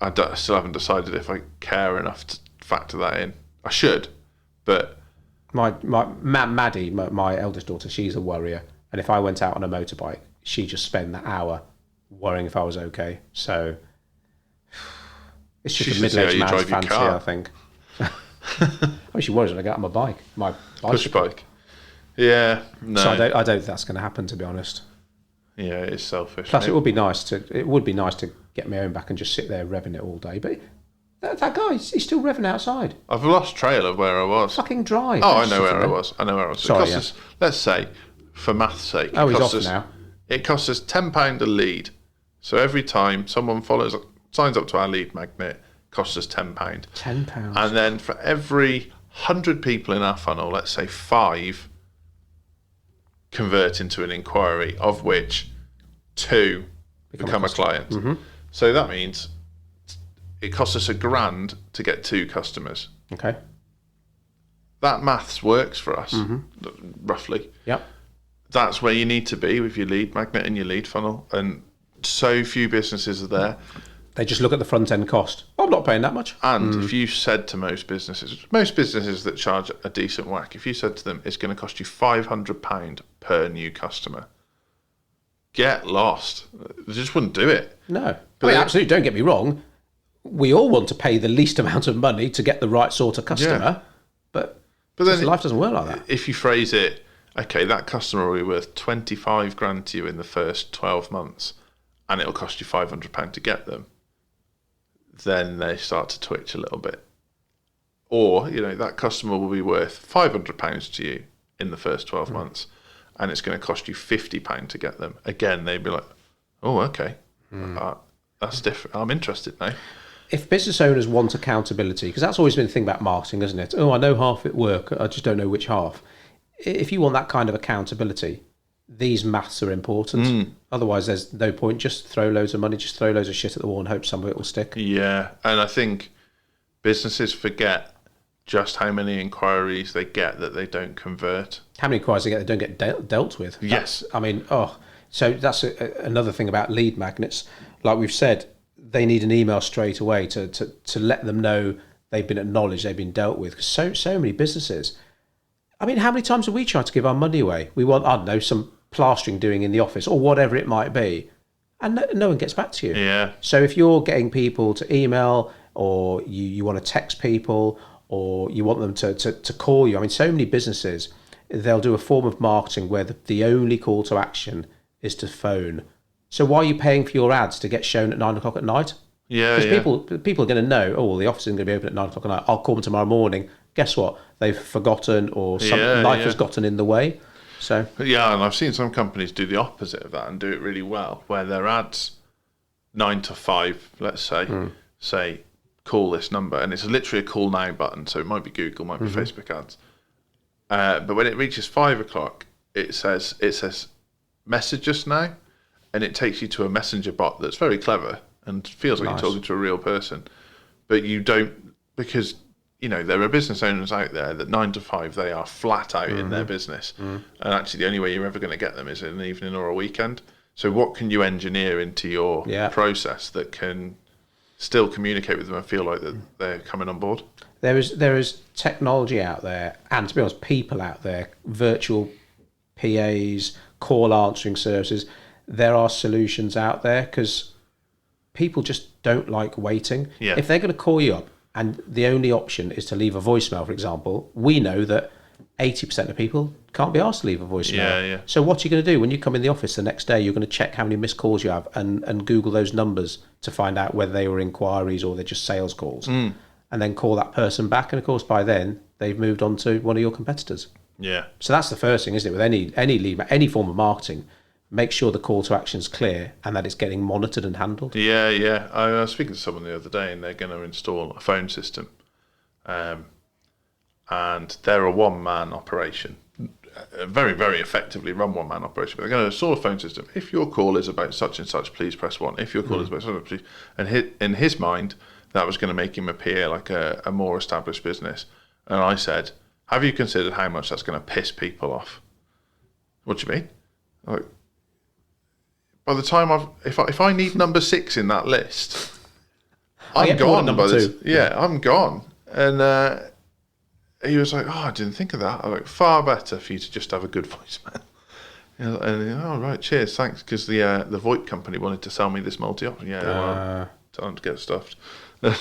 [SPEAKER 1] I still haven't decided if I care enough to factor that in. I should, but
[SPEAKER 2] Maddie, my eldest daughter, she's a worrier, and if I went out on a motorbike, she'd just spend that hour worrying if I was okay. So it's just a middle-aged man's fancy, I think. I mean, she worries when I get on my bike, my
[SPEAKER 1] push bike. Yeah, no.
[SPEAKER 2] So I don't think that's going to happen, to be honest.
[SPEAKER 1] Yeah, it's selfish.
[SPEAKER 2] Plus, it would be nice to get my own back and just sit there revving it all day. But that guy, he's still revving outside.
[SPEAKER 1] I've lost trail of where I was.
[SPEAKER 2] Fucking drive.
[SPEAKER 1] Oh, I know where I was.
[SPEAKER 2] Sorry,
[SPEAKER 1] us, let's say, for math's sake.
[SPEAKER 2] Oh, he's off now.
[SPEAKER 1] It costs us £10 a lead. So every time someone signs up to our lead magnet, costs us £10.
[SPEAKER 2] £10.
[SPEAKER 1] And then for every 100 people in our funnel, let's say 5 convert into an inquiry, of which 2 become a client.
[SPEAKER 2] Mm-hmm.
[SPEAKER 1] So that means it costs us £1,000 to get 2 customers.
[SPEAKER 2] Okay.
[SPEAKER 1] That maths works for us, roughly.
[SPEAKER 2] Yep.
[SPEAKER 1] That's where you need to be with your lead magnet and your lead funnel. And so few businesses are there.
[SPEAKER 2] They just look at the front end cost. I'm not paying that much.
[SPEAKER 1] And if you said to most businesses that charge a decent whack, if you said to them, it's going to cost you £500 per new customer, get lost. They just wouldn't do it.
[SPEAKER 2] No. Absolutely, don't get me wrong. We all want to pay the least amount of money to get the right sort of customer. Yeah. But then life doesn't work like that.
[SPEAKER 1] If you phrase it, okay, that customer will be worth $25,000 to you in the first 12 months, and it'll cost you £500 to get them, then they start to twitch a little bit. Or, that customer will be worth £500 to you in the first 12 months, and it's going to cost you £50 to get them. Again, they'd be like, oh, okay, that's different. I'm interested now.
[SPEAKER 2] If business owners want accountability, because that's always been the thing about marketing, isn't it? Oh, I know half it work, I just don't know which half. If you want that kind of accountability, these maths are important. Otherwise, there's no point. Just throw loads of money, just throw loads of shit at the wall and hope some of it will stick. Yeah,
[SPEAKER 1] and I think businesses forget just how many inquiries they get that they don't convert.
[SPEAKER 2] How many inquiries they get that don't get dealt with.
[SPEAKER 1] Yes.
[SPEAKER 2] So that's another thing about lead magnets. Like we've said, they need an email straight away to let them know they've been acknowledged, they've been dealt with. Because so many businesses... I mean, how many times have we tried to give our money away? We want, I don't know, some plastering doing in the office or whatever it might be. And no one gets back to you.
[SPEAKER 1] Yeah.
[SPEAKER 2] So if you're getting people to email, or you want to text people, or you want them to call you. I mean, so many businesses, they'll do a form of marketing where the only call to action is to phone. So why are you paying for your ads to get shown at 9 o'clock at night?
[SPEAKER 1] Yeah,
[SPEAKER 2] Because people are going to know, well, the office isn't going to be open at 9 o'clock at night. I'll call them tomorrow morning. Guess what? They've forgotten, or life has gotten in the way. So
[SPEAKER 1] yeah, and I've seen some companies do the opposite of that and do it really well, where their ads 9 to 5, let's say call this number, and it's literally a call now button. So it might be Google, might be Facebook ads. But when it reaches 5 o'clock, it says message us now, and it takes you to a messenger bot that's very clever and feels like you're talking to a real person. But you don't, because there are business owners out there that 9 to 5, they are flat out in their business. And actually the only way you're ever going to get them is in an evening or a weekend. So what can you engineer into your process that can still communicate with them and feel like that they're coming on board?
[SPEAKER 2] There is technology out there, and to be honest, people out there, virtual PAs, call answering services. There are solutions out there, because people just don't like waiting.
[SPEAKER 1] Yeah.
[SPEAKER 2] If they're going to call you up and the only option is to leave a voicemail, for example, we know that 80% of people can't be asked to leave a voicemail.
[SPEAKER 1] Yeah.
[SPEAKER 2] So what are you going to do when you come in the office the next day? You're going to check how many missed calls you have and Google those numbers to find out whether they were inquiries or they're just sales calls, and then call that person back. And of course, by then they've moved on to one of your competitors.
[SPEAKER 1] Yeah.
[SPEAKER 2] So that's the first thing, isn't it? With any form of marketing, make sure the call to action is clear and that it's getting monitored and handled.
[SPEAKER 1] Yeah. I was speaking to someone the other day, and they're going to install a phone system, and they're a one-man operation, a very, very effectively run one-man operation. But they're going to install a phone system. If your call is about such and such, please press 1. If your call is about such and such, please. And in his mind, that was going to make him appear like a more established business. And I said, have you considered how much that's going to piss people off? What do you mean? Like, by the time if I need number 6 in that list, I'm gone. I'm gone. And he was like, "Oh, I didn't think of that." I was like, "Far better for you to just have a good voicemail." And oh, right, cheers, thanks, because the VoIP company wanted to sell me this multi-option. Yeah, well, time to get stuffed.
[SPEAKER 2] God,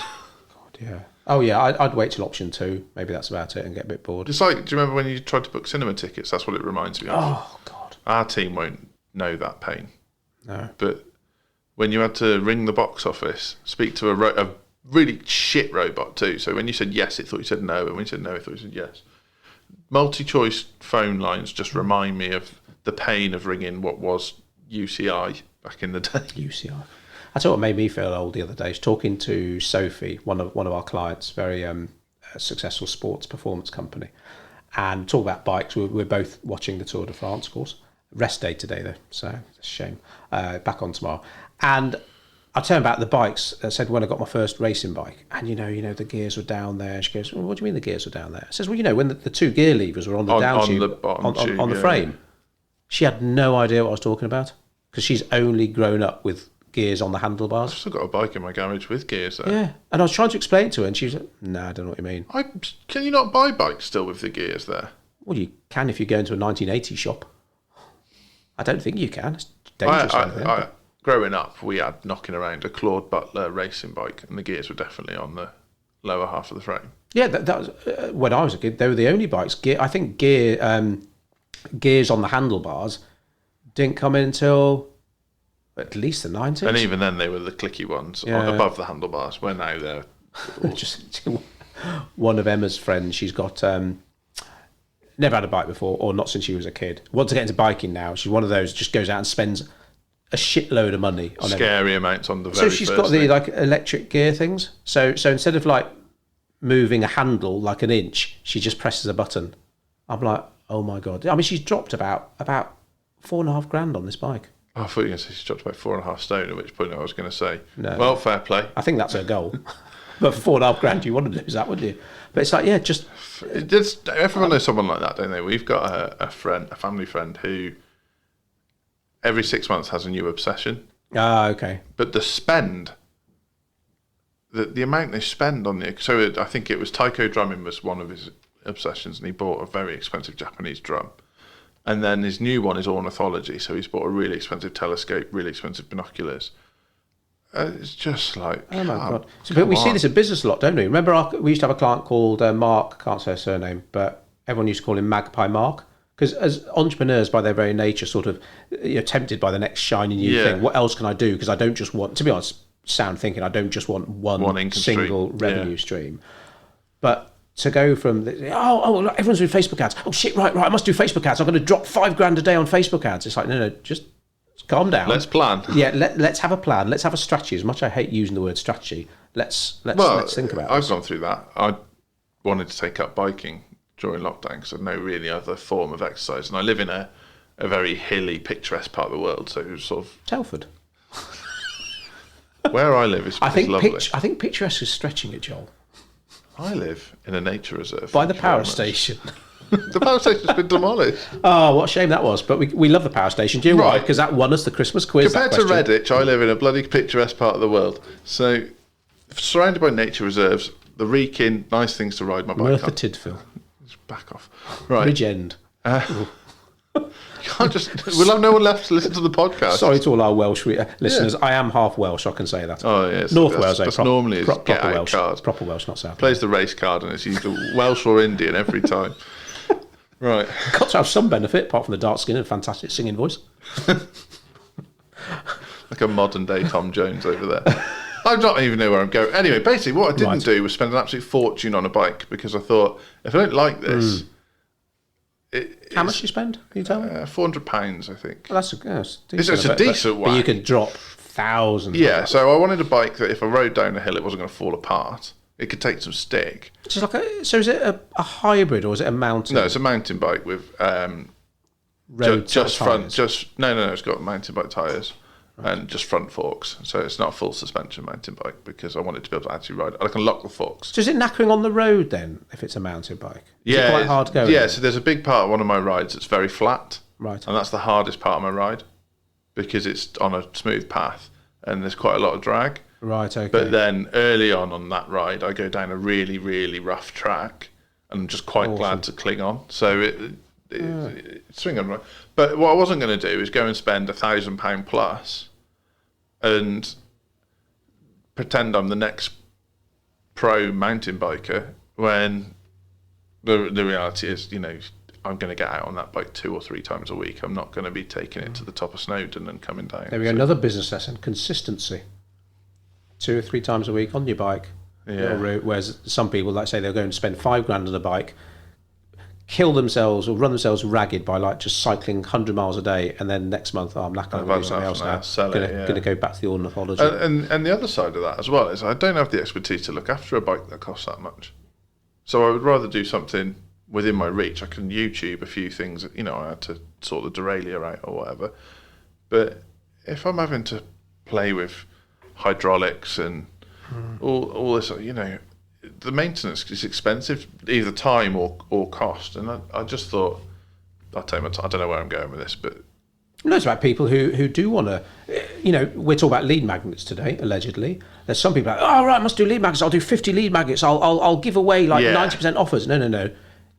[SPEAKER 2] yeah. Oh yeah, I'd wait till option 2. Maybe that's about it, and get a bit bored.
[SPEAKER 1] It's like, do you remember when you tried to book cinema tickets? That's what it reminds me of.
[SPEAKER 2] Oh God.
[SPEAKER 1] Our team won't know that pain.
[SPEAKER 2] No.
[SPEAKER 1] But when you had to ring the box office, speak to a really shit robot too. So when you said yes, it thought you said no, and when you said no, it thought you said yes. Multi-choice phone lines just remind me of the pain of ringing what was UCI back in the day.
[SPEAKER 2] UCI. That's what made me feel old the other day. I was talking to Sophie, one of our clients, very successful sports performance company, and talk about bikes. We're both watching the Tour de France, of course. Rest day today though, so it's a shame. Back on tomorrow, and I turned about the bikes. I said when I got my first racing bike, and you know the gears were down there. She goes, well, "What do you mean the gears were down there?" I says, "Well, when the 2 gear levers were on the down tube, on the frame." She had no idea what I was talking about because she's only grown up with gears on the handlebars.
[SPEAKER 1] I've still got a bike in my garage with gears there.
[SPEAKER 2] Yeah, and I was trying to explain it to her, and she was like, "No, I don't know what you mean."
[SPEAKER 1] Can you not buy bikes still with the gears there?
[SPEAKER 2] Well, you can if you go into a 1980 shop. I don't think you can. It's dangerous.
[SPEAKER 1] Growing up, we had knocking around a Claude Butler racing bike, and the gears were definitely on the lower half of the frame.
[SPEAKER 2] Yeah, that was when I was a kid. They were the only bikes. I think gears on the handlebars didn't come in until at least the 90s.
[SPEAKER 1] And even then, they were the clicky ones above the handlebars. Where now they're
[SPEAKER 2] just one of Emma's friends. She's got never had a bike before, or not since she was a kid. Wants to get into biking now. She's one of those just goes out and spends a shitload of money on
[SPEAKER 1] scary amounts on the very.
[SPEAKER 2] So she's got the like electric gear things. So instead of like moving a handle like an inch, she just presses a button. I'm like, oh my God. I mean, she's dropped about $4,500 on this bike.
[SPEAKER 1] Oh, I thought you were going to say she's dropped about 4.5 stone, at which point I was going to say,
[SPEAKER 2] no.
[SPEAKER 1] Well, fair play.
[SPEAKER 2] I think that's her goal. But for $4,500, you want to lose that, wouldn't you? But it's like, yeah, just
[SPEAKER 1] everyone knows someone like that, don't they? We've got a family friend who every 6 months has a new obsession.
[SPEAKER 2] Ah, okay.
[SPEAKER 1] But the spend, the amount they spend on so I think it was taiko drumming was one of his obsessions, and he bought a very expensive Japanese drum. And then his new one is ornithology, so he's bought a really expensive telescope, really expensive binoculars. It's just like,
[SPEAKER 2] oh my God. But we see this in business a lot, don't we? Remember, we used to have a client called Mark, can't say her surname, but everyone used to call him Magpie Mark. Because as entrepreneurs, by their very nature, sort of tempted by the next shiny new thing. What else can I do? Because I don't just want, to be honest, sound thinking, I don't just want one single revenue stream. But to go from, look, everyone's doing Facebook ads. Oh shit, right, I must do Facebook ads. I'm going to drop $5,000 a day on Facebook ads. It's like, no, just calm down.
[SPEAKER 1] Let's plan.
[SPEAKER 2] Yeah, let's have a plan. Let's have a strategy. As much as I hate using the word strategy, let's think about it.
[SPEAKER 1] I've gone through that. I wanted to take up biking during lockdown because I had no really other form of exercise, and I live in a very hilly, picturesque part of the world. So it was sort of
[SPEAKER 2] Telford.
[SPEAKER 1] Where I live is lovely.
[SPEAKER 2] I think picturesque is stretching it, Joel.
[SPEAKER 1] I live in a nature reserve.
[SPEAKER 2] By the power station.
[SPEAKER 1] The power station's been demolished.
[SPEAKER 2] Oh, what a shame that was. But we love the power station. Do you know why? Because that won us the Christmas quiz.
[SPEAKER 1] Compared to Redditch, I live in a bloody picturesque part of the world. So, surrounded by nature reserves, the Wrekin, nice things to ride my bike
[SPEAKER 2] Merthyr
[SPEAKER 1] on.
[SPEAKER 2] Tydfil.
[SPEAKER 1] Just back off. Right.
[SPEAKER 2] Bridge End.
[SPEAKER 1] You can't just. We'll have no one left to listen to the podcast.
[SPEAKER 2] Sorry to all our Welsh listeners. I am half Welsh, I can say that.
[SPEAKER 1] Oh, yes.
[SPEAKER 2] North Wales,
[SPEAKER 1] that's normally his
[SPEAKER 2] proper
[SPEAKER 1] get-out
[SPEAKER 2] Welsh.
[SPEAKER 1] card.
[SPEAKER 2] Proper Welsh, not South.
[SPEAKER 1] Plays the race card and it's either Welsh or Indian every time. Right.
[SPEAKER 2] Got to have some benefit, apart from the dark skin and fantastic singing voice.
[SPEAKER 1] Like a modern day Tom Jones over there. I don't even know where I'm going. Anyway, basically, what I didn't do was spend an absolute fortune on a bike because I thought, if I don't like this...
[SPEAKER 2] How much do you spend? Can you tell me?
[SPEAKER 1] £400, I think.
[SPEAKER 2] Well, that's decent.
[SPEAKER 1] It's a decent one.
[SPEAKER 2] But you can drop thousands.
[SPEAKER 1] Yeah, so I wanted a bike that if I rode down a hill, it wasn't going to fall apart. It could take some stick.
[SPEAKER 2] So is it a hybrid or is it a mountain?
[SPEAKER 1] No, it's a mountain bike with just front. No. It's got mountain bike tyres. Right. And just front forks, so it's not a full suspension mountain bike because I wanted to be able to actually ride it. I can lock the forks.
[SPEAKER 2] So is it knackering on the road then if it's a mountain bike? Is
[SPEAKER 1] it
[SPEAKER 2] quite hard going?
[SPEAKER 1] Yeah, so there's a big part of one of my rides that's very flat,
[SPEAKER 2] right,
[SPEAKER 1] and that's the hardest part of my ride because it's on a smooth path and there's quite a lot of drag.
[SPEAKER 2] Right, okay.
[SPEAKER 1] But then early on that ride, I go down a really, really rough track, and I'm just quite glad to cling on. So it's swing on right. But what I wasn't going to do is go and spend £1,000 plus and pretend I'm the next pro mountain biker when the reality is, I'm going to get out on that bike 2 or 3 times a week. I'm not going to be taking it to the top of Snowdon and coming down.
[SPEAKER 2] There we go, another business lesson, consistency. 2 or 3 times a week on your bike, your route, whereas some people, like say, they'll go and spend £5,000 on a bike, kill themselves or run themselves ragged by like just cycling 100 miles a day, and then next month, I'm not going to do something else now. Going to go back to the ornithology.
[SPEAKER 1] And the other side of that as well is I don't have the expertise to look after a bike that costs that much. So I would rather do something within my reach. I can YouTube a few things. I had to sort the derailleur out or whatever. But if I'm having to play with hydraulics and all this, the maintenance is expensive, either time or cost. And I just thought, I'll take my time. I don't know where I'm going with this, but...
[SPEAKER 2] No, it's about people who do want to... we're talking about lead magnets today, allegedly. There's some people like, oh, right, I must do lead magnets. I'll do 50 lead magnets. I'll give away 90% offers. No.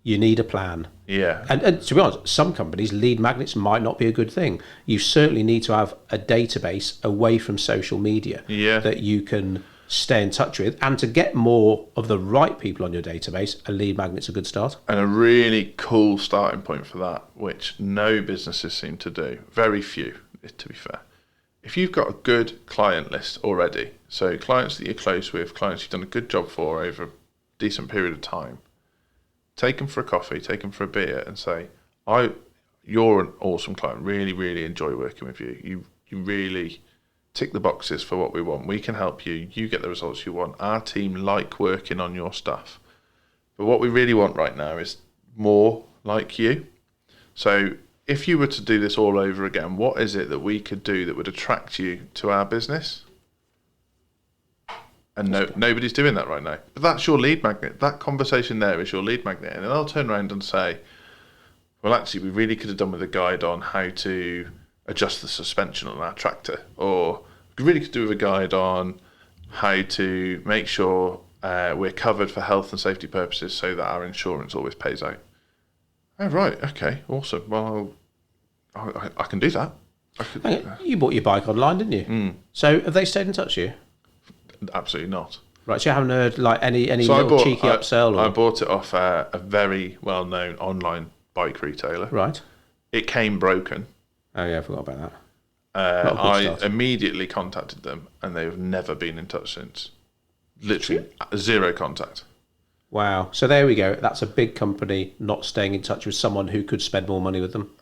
[SPEAKER 2] You need a plan.
[SPEAKER 1] Yeah.
[SPEAKER 2] And to be honest, some companies, lead magnets might not be a good thing. You certainly need to have a database away from social media that you can stay in touch with, and to get more of the right people on your database, a lead magnet's a good start.
[SPEAKER 1] And a really cool starting point for that, which no businesses seem to do, very few, to be fair. If you've got a good client list already, so clients that you're close with, clients you've done a good job for over a decent period of time, take them for a coffee, take them for a beer, and say, you're an awesome client, really, really enjoy working with you. You really tick the boxes for what we want. We can help you. You get the results you want. Our team like working on your stuff. But what we really want right now is more like you. So if you were to do this all over again, what is it that we could do that would attract you to our business? And nobody's doing that right now. But that's your lead magnet. That conversation there is your lead magnet. And then I'll turn around and say, well, actually, we really could have done with a guide on how to adjust the suspension on our tractor, or we really could do with a guide on how to make sure we're covered for health and safety purposes so that our insurance always pays out. Oh, right, okay, awesome. Well, I can do that.
[SPEAKER 2] You bought your bike online, didn't you? So have they stayed in touch with you?
[SPEAKER 1] Absolutely not.
[SPEAKER 2] Right, so you haven't heard like any little cheeky upsell? Or?
[SPEAKER 1] I bought it off a very well-known online bike retailer.
[SPEAKER 2] Right.
[SPEAKER 1] It came broken.
[SPEAKER 2] Oh yeah, I forgot about that.
[SPEAKER 1] I immediately contacted them, and they've never been in touch since. Literally zero contact.
[SPEAKER 2] Wow. So there we go. That's a big company not staying in touch with someone who could spend more money with them.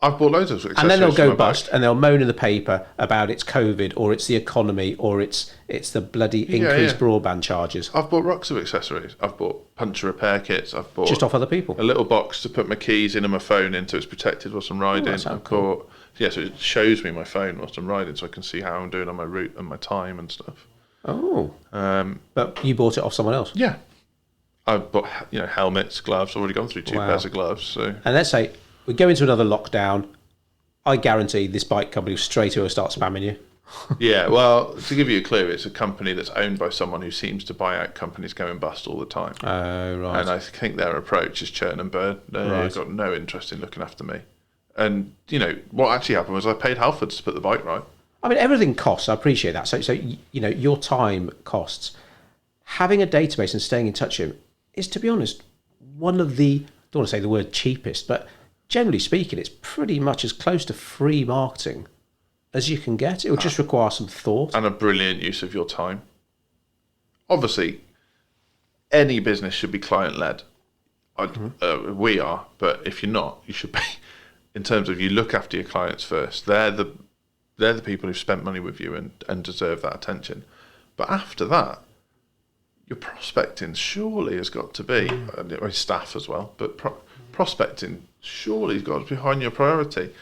[SPEAKER 1] I've bought loads of accessories.
[SPEAKER 2] And then they'll go bust, and they'll moan in the paper about it's COVID, or it's the economy, or it's the bloody increased broadband charges.
[SPEAKER 1] I've bought rocks of accessories. I've bought puncture repair kits. I've bought
[SPEAKER 2] just off other people.
[SPEAKER 1] A little box to put my keys in and my phone in so it's protected whilst I'm riding. I've bought so it shows me my phone whilst I'm riding, so I can see how I'm doing on my route and my time and stuff.
[SPEAKER 2] Oh. But you bought it off someone else?
[SPEAKER 1] Yeah. I've bought helmets, gloves. I've already gone through 2 pairs of gloves. So.
[SPEAKER 2] And let's say we go into another lockdown. I guarantee this bike company will straight away start spamming you.
[SPEAKER 1] Yeah, well, to give you a clue, it's a company that's owned by someone who seems to buy out companies going bust all the time.
[SPEAKER 2] Oh, right.
[SPEAKER 1] And I think their approach is churn and burn. They've got no interest in looking after me. And, what actually happened was I paid Halfords to put the bike right.
[SPEAKER 2] I mean, everything costs. I appreciate that. So your time costs. Having a database and staying in touch with it is, to be honest, one of the, I don't want to say the word cheapest, but generally speaking, it's pretty much as close to free marketing as you can get. It will just require some thought.
[SPEAKER 1] And a brilliant use of your time. Obviously, any business should be client-led. We are, but if you're not, you should be. In terms of you look after your clients first. They're the people who've spent money with you and deserve that attention. But after that, your prospecting surely has got to be, staff as well, but prospecting surely has got to be behind your priority.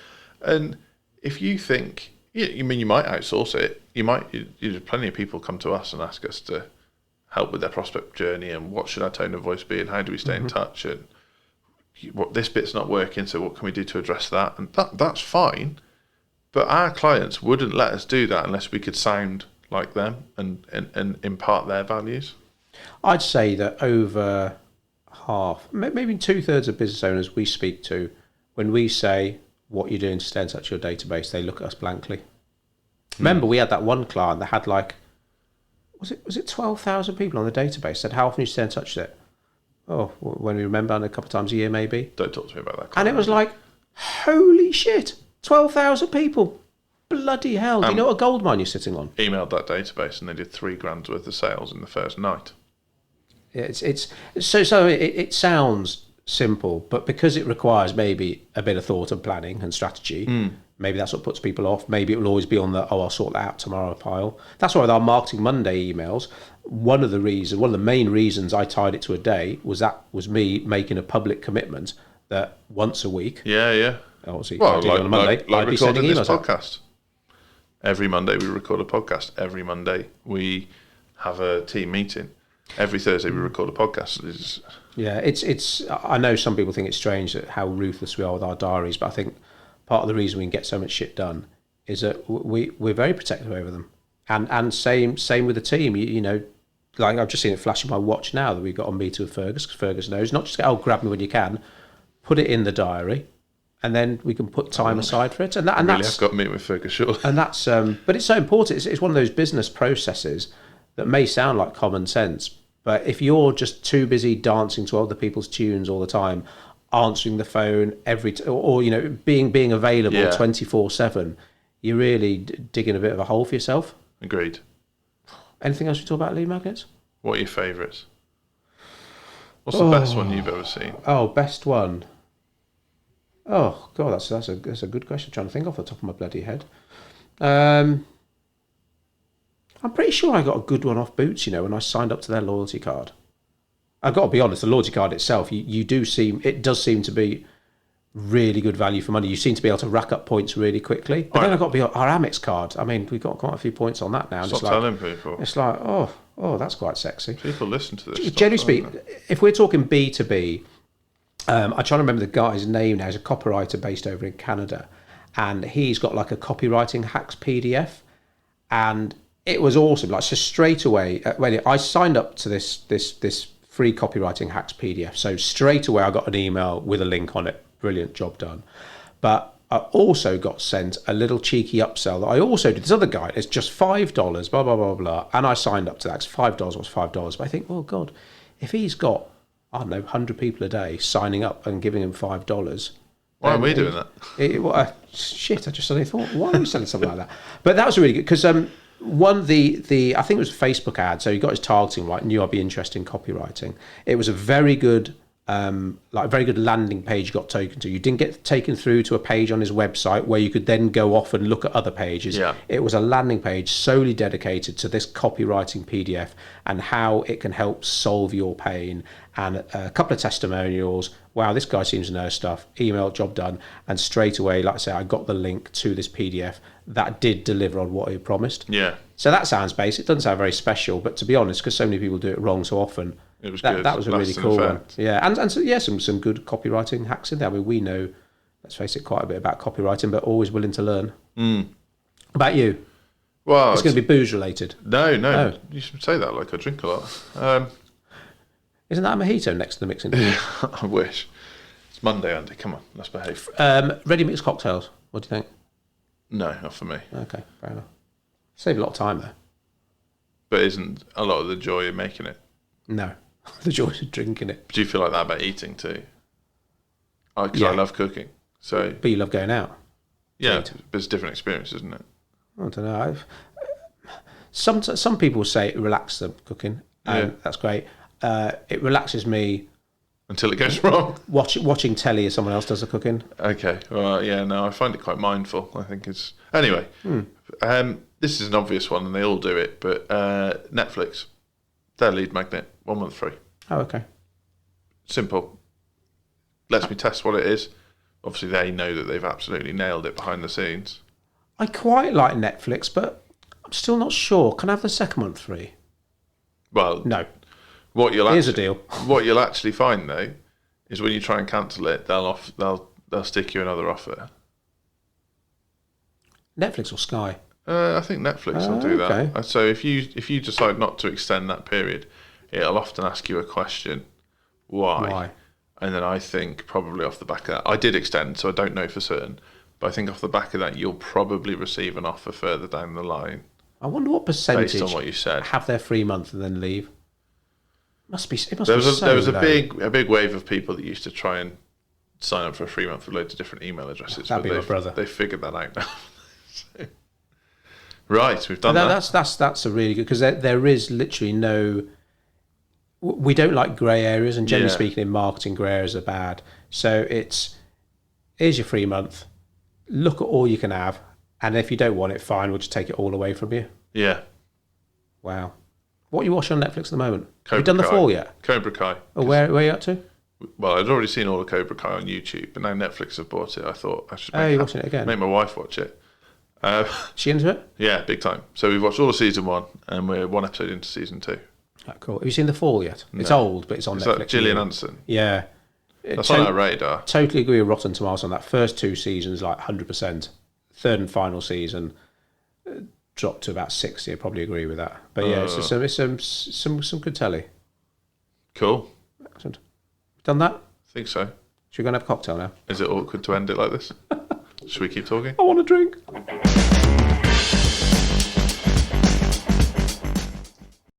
[SPEAKER 1] And if you think, you might outsource it, there's plenty of people come to us and ask us to help with their prospect journey and what should our tone of voice be and how do we stay in touch and what this bit's not working, so what can we do to address that? And that's fine, but our clients wouldn't let us do that unless we could sound like them and impart their values.
[SPEAKER 2] I'd say that over half, maybe 2/3 of business owners we speak to, when we say what you're doing to stay in touch with your database, they look at us blankly. Remember, we had that one client that had was it 12,000 people on the database? Said, how often you stay in touch with it? Oh, when we remember, a couple of times a year maybe.
[SPEAKER 1] Don't talk to me about that.
[SPEAKER 2] And it was like, holy shit, 12,000 people. Bloody hell. Do you know what a gold mine you're sitting on?
[SPEAKER 1] Emailed that database and they did $3,000 worth of sales in the first night.
[SPEAKER 2] It sounds simple, but because it requires maybe a bit of thought and planning and strategy, maybe that's what puts people off. Maybe it will always be on the, I'll sort that out tomorrow pile. That's why with our Marketing Monday emails, one of the main reasons I tied it to a day was me making a public commitment that once a week.
[SPEAKER 1] Yeah.
[SPEAKER 2] Obviously,
[SPEAKER 1] well,
[SPEAKER 2] on a Monday,
[SPEAKER 1] like
[SPEAKER 2] I'd be sending
[SPEAKER 1] recording
[SPEAKER 2] emails
[SPEAKER 1] this podcast. Every Monday we record a podcast. Every Monday we have a team meeting. Every Thursday we record a podcast.
[SPEAKER 2] Yeah, it's. I know some people think it's strange that how ruthless we are with our diaries, but I think part of the reason we can get so much shit done is that we're very protective over them. And same with the team. Like I've just seen it flash in my watch now that we've got a meeting with Fergus, because Fergus knows not just grab me when you can, put it in the diary, and then we can put time aside for it. And that's
[SPEAKER 1] I've got a meeting with Fergus shortly.
[SPEAKER 2] And that's but it's so important. It's one of those business processes that may sound like common sense, but if you're just too busy dancing to other people's tunes all the time, answering the phone or being available 24/7, you're really digging a bit of a hole for yourself.
[SPEAKER 1] Agreed.
[SPEAKER 2] Anything else we talk about lead magnets?
[SPEAKER 1] What are your favourites? What's the best one you've ever seen?
[SPEAKER 2] Oh, best one. Oh God, that's a good question. I'm trying to think off the top of my bloody head. I'm pretty sure I got a good one off Boots. When I signed up to their loyalty card. I've got to be honest. The loyalty card itself, it does seem to be really good value for money. You seem to be able to rack up points really quickly. But then I've got to be our Amex card. I mean, we've got quite a few points on that now.
[SPEAKER 1] Stop telling people.
[SPEAKER 2] It's like, oh, that's quite sexy.
[SPEAKER 1] People listen to this.
[SPEAKER 2] Generally speaking, if we're talking B2B, I'm trying to remember the guy's name now. He's a copywriter based over in Canada, and he's got like a copywriting hacks PDF, and it was awesome. So straight away, when I signed up to this free copywriting hacks PDF, so straight away I got an email with a link on it. Brilliant, job done. But I also got sent a little cheeky upsell that I also did. This other guy, it's just $5, blah, blah, blah, blah. And I signed up to that. $5 was $5. But I think, oh, God, if he's got, 100 people a day signing up and giving him $5.
[SPEAKER 1] Why are we doing that?
[SPEAKER 2] Shit, I just suddenly thought, why are we selling something like that? But that was really good because I think it was a Facebook ad. So he got his targeting right, knew I'd be interested in copywriting. It was a very good landing page you got taken to. You didn't get taken through to a page on his website where you could then go off and look at other pages.
[SPEAKER 1] Yeah.
[SPEAKER 2] It was a landing page solely dedicated to this copywriting PDF and how it can help solve your pain, and a couple of testimonials. Wow, this guy seems to know stuff. Email, job done. And straight away, like I say, I got the link to this PDF that did deliver on what he promised.
[SPEAKER 1] Yeah.
[SPEAKER 2] So that sounds basic. It doesn't sound very special, but to be honest, because so many people do it wrong so often,
[SPEAKER 1] it was good.
[SPEAKER 2] That was a really cool one. Yeah, and so, some good copywriting hacks in there. I mean, we know, let's face it, quite a bit about copywriting, but always willing to learn. About you?
[SPEAKER 1] Well,
[SPEAKER 2] It's going to be booze related.
[SPEAKER 1] No,
[SPEAKER 2] Oh.
[SPEAKER 1] you should say that like I drink a lot.
[SPEAKER 2] Isn't that a mojito next to the mixing?
[SPEAKER 1] I wish. It's Monday, Andy. Come on, let's behave.
[SPEAKER 2] Ready mixed cocktails. What do you think?
[SPEAKER 1] No, not for me.
[SPEAKER 2] Okay, fair enough. Save a lot of time though.
[SPEAKER 1] But isn't a lot of the joy in making it?
[SPEAKER 2] No, the joy of drinking it.
[SPEAKER 1] Do you feel like that about eating too? Because
[SPEAKER 2] Yeah.
[SPEAKER 1] I love cooking. So
[SPEAKER 2] But you love going out.
[SPEAKER 1] yeah, but it's a different experience, isn't it?
[SPEAKER 2] I don't know. Some people say it relaxes them cooking, and that's great. It relaxes me
[SPEAKER 1] Until it goes wrong.
[SPEAKER 2] watching telly as someone else does the cooking.
[SPEAKER 1] Okay. Well, yeah, no, I find it quite mindful. I think it's... Anyway, this is an obvious one, and they all do it, but Netflix, their lead magnet, 1 month free.
[SPEAKER 2] Oh, okay.
[SPEAKER 1] Simple. Lets me test what it is. Obviously, they know that they've absolutely nailed it behind the scenes.
[SPEAKER 2] I quite like Netflix, but I'm still not sure. Can I have the second month free?
[SPEAKER 1] Well,
[SPEAKER 2] No.
[SPEAKER 1] Here's
[SPEAKER 2] a deal.
[SPEAKER 1] What you'll actually find though is when you try and cancel it, they'll stick you another offer.
[SPEAKER 2] Netflix or Sky?
[SPEAKER 1] I think Netflix will do
[SPEAKER 2] okay.
[SPEAKER 1] that. So if you decide not to extend that period, it'll often ask you a question, why? And then I think probably off the back of that, I did extend, so I don't know for certain, but I think off the back of that, you'll probably receive an offer further down the line.
[SPEAKER 2] I wonder what percentage
[SPEAKER 1] based on what you said.
[SPEAKER 2] have their free month and then leave. It must be so
[SPEAKER 1] There was a
[SPEAKER 2] low.
[SPEAKER 1] big wave of people that used to try and sign up for a free month with loads of different email addresses.
[SPEAKER 2] That'd be my brother.
[SPEAKER 1] They figured that out now. So, right, we've done
[SPEAKER 2] But
[SPEAKER 1] that.
[SPEAKER 2] that's a really good, because there is literally no. We don't like grey areas, and generally speaking, in marketing, grey areas are bad. So here's your free month. Look at all you can have, and if you don't want it, fine. We'll just take it all away from you.
[SPEAKER 1] Yeah.
[SPEAKER 2] Wow. What are you watching on Netflix at the moment?
[SPEAKER 1] Cobra
[SPEAKER 2] Have you done the
[SPEAKER 1] Kai.
[SPEAKER 2] fall yet?
[SPEAKER 1] Cobra Kai.
[SPEAKER 2] Oh, where are you up to?
[SPEAKER 1] Well, I'd already seen all of Cobra Kai on YouTube, but now Netflix have bought it. I thought I should
[SPEAKER 2] You're watching it again?
[SPEAKER 1] make my wife watch it.
[SPEAKER 2] Is she into it?
[SPEAKER 1] Yeah, big time. So we've watched all of season 1, and we're 1 episode into season 2.
[SPEAKER 2] Oh, cool. Have you seen the fall yet? It's old, but it's on
[SPEAKER 1] Is
[SPEAKER 2] Netflix.
[SPEAKER 1] that Gillian Anderson?
[SPEAKER 2] Yeah.
[SPEAKER 1] That's on our radar.
[SPEAKER 2] Totally agree with Rotten Tomatoes on that. First 2 seasons, like 100%. Third and final season dropped to about 60. I probably agree with that. But yeah, it's some good telly.
[SPEAKER 1] Cool.
[SPEAKER 2] Excellent. Done that?
[SPEAKER 1] I think so.
[SPEAKER 2] Should we go and have a cocktail now?
[SPEAKER 1] Is it awkward to end it like this? Should we keep talking?
[SPEAKER 2] I want a drink.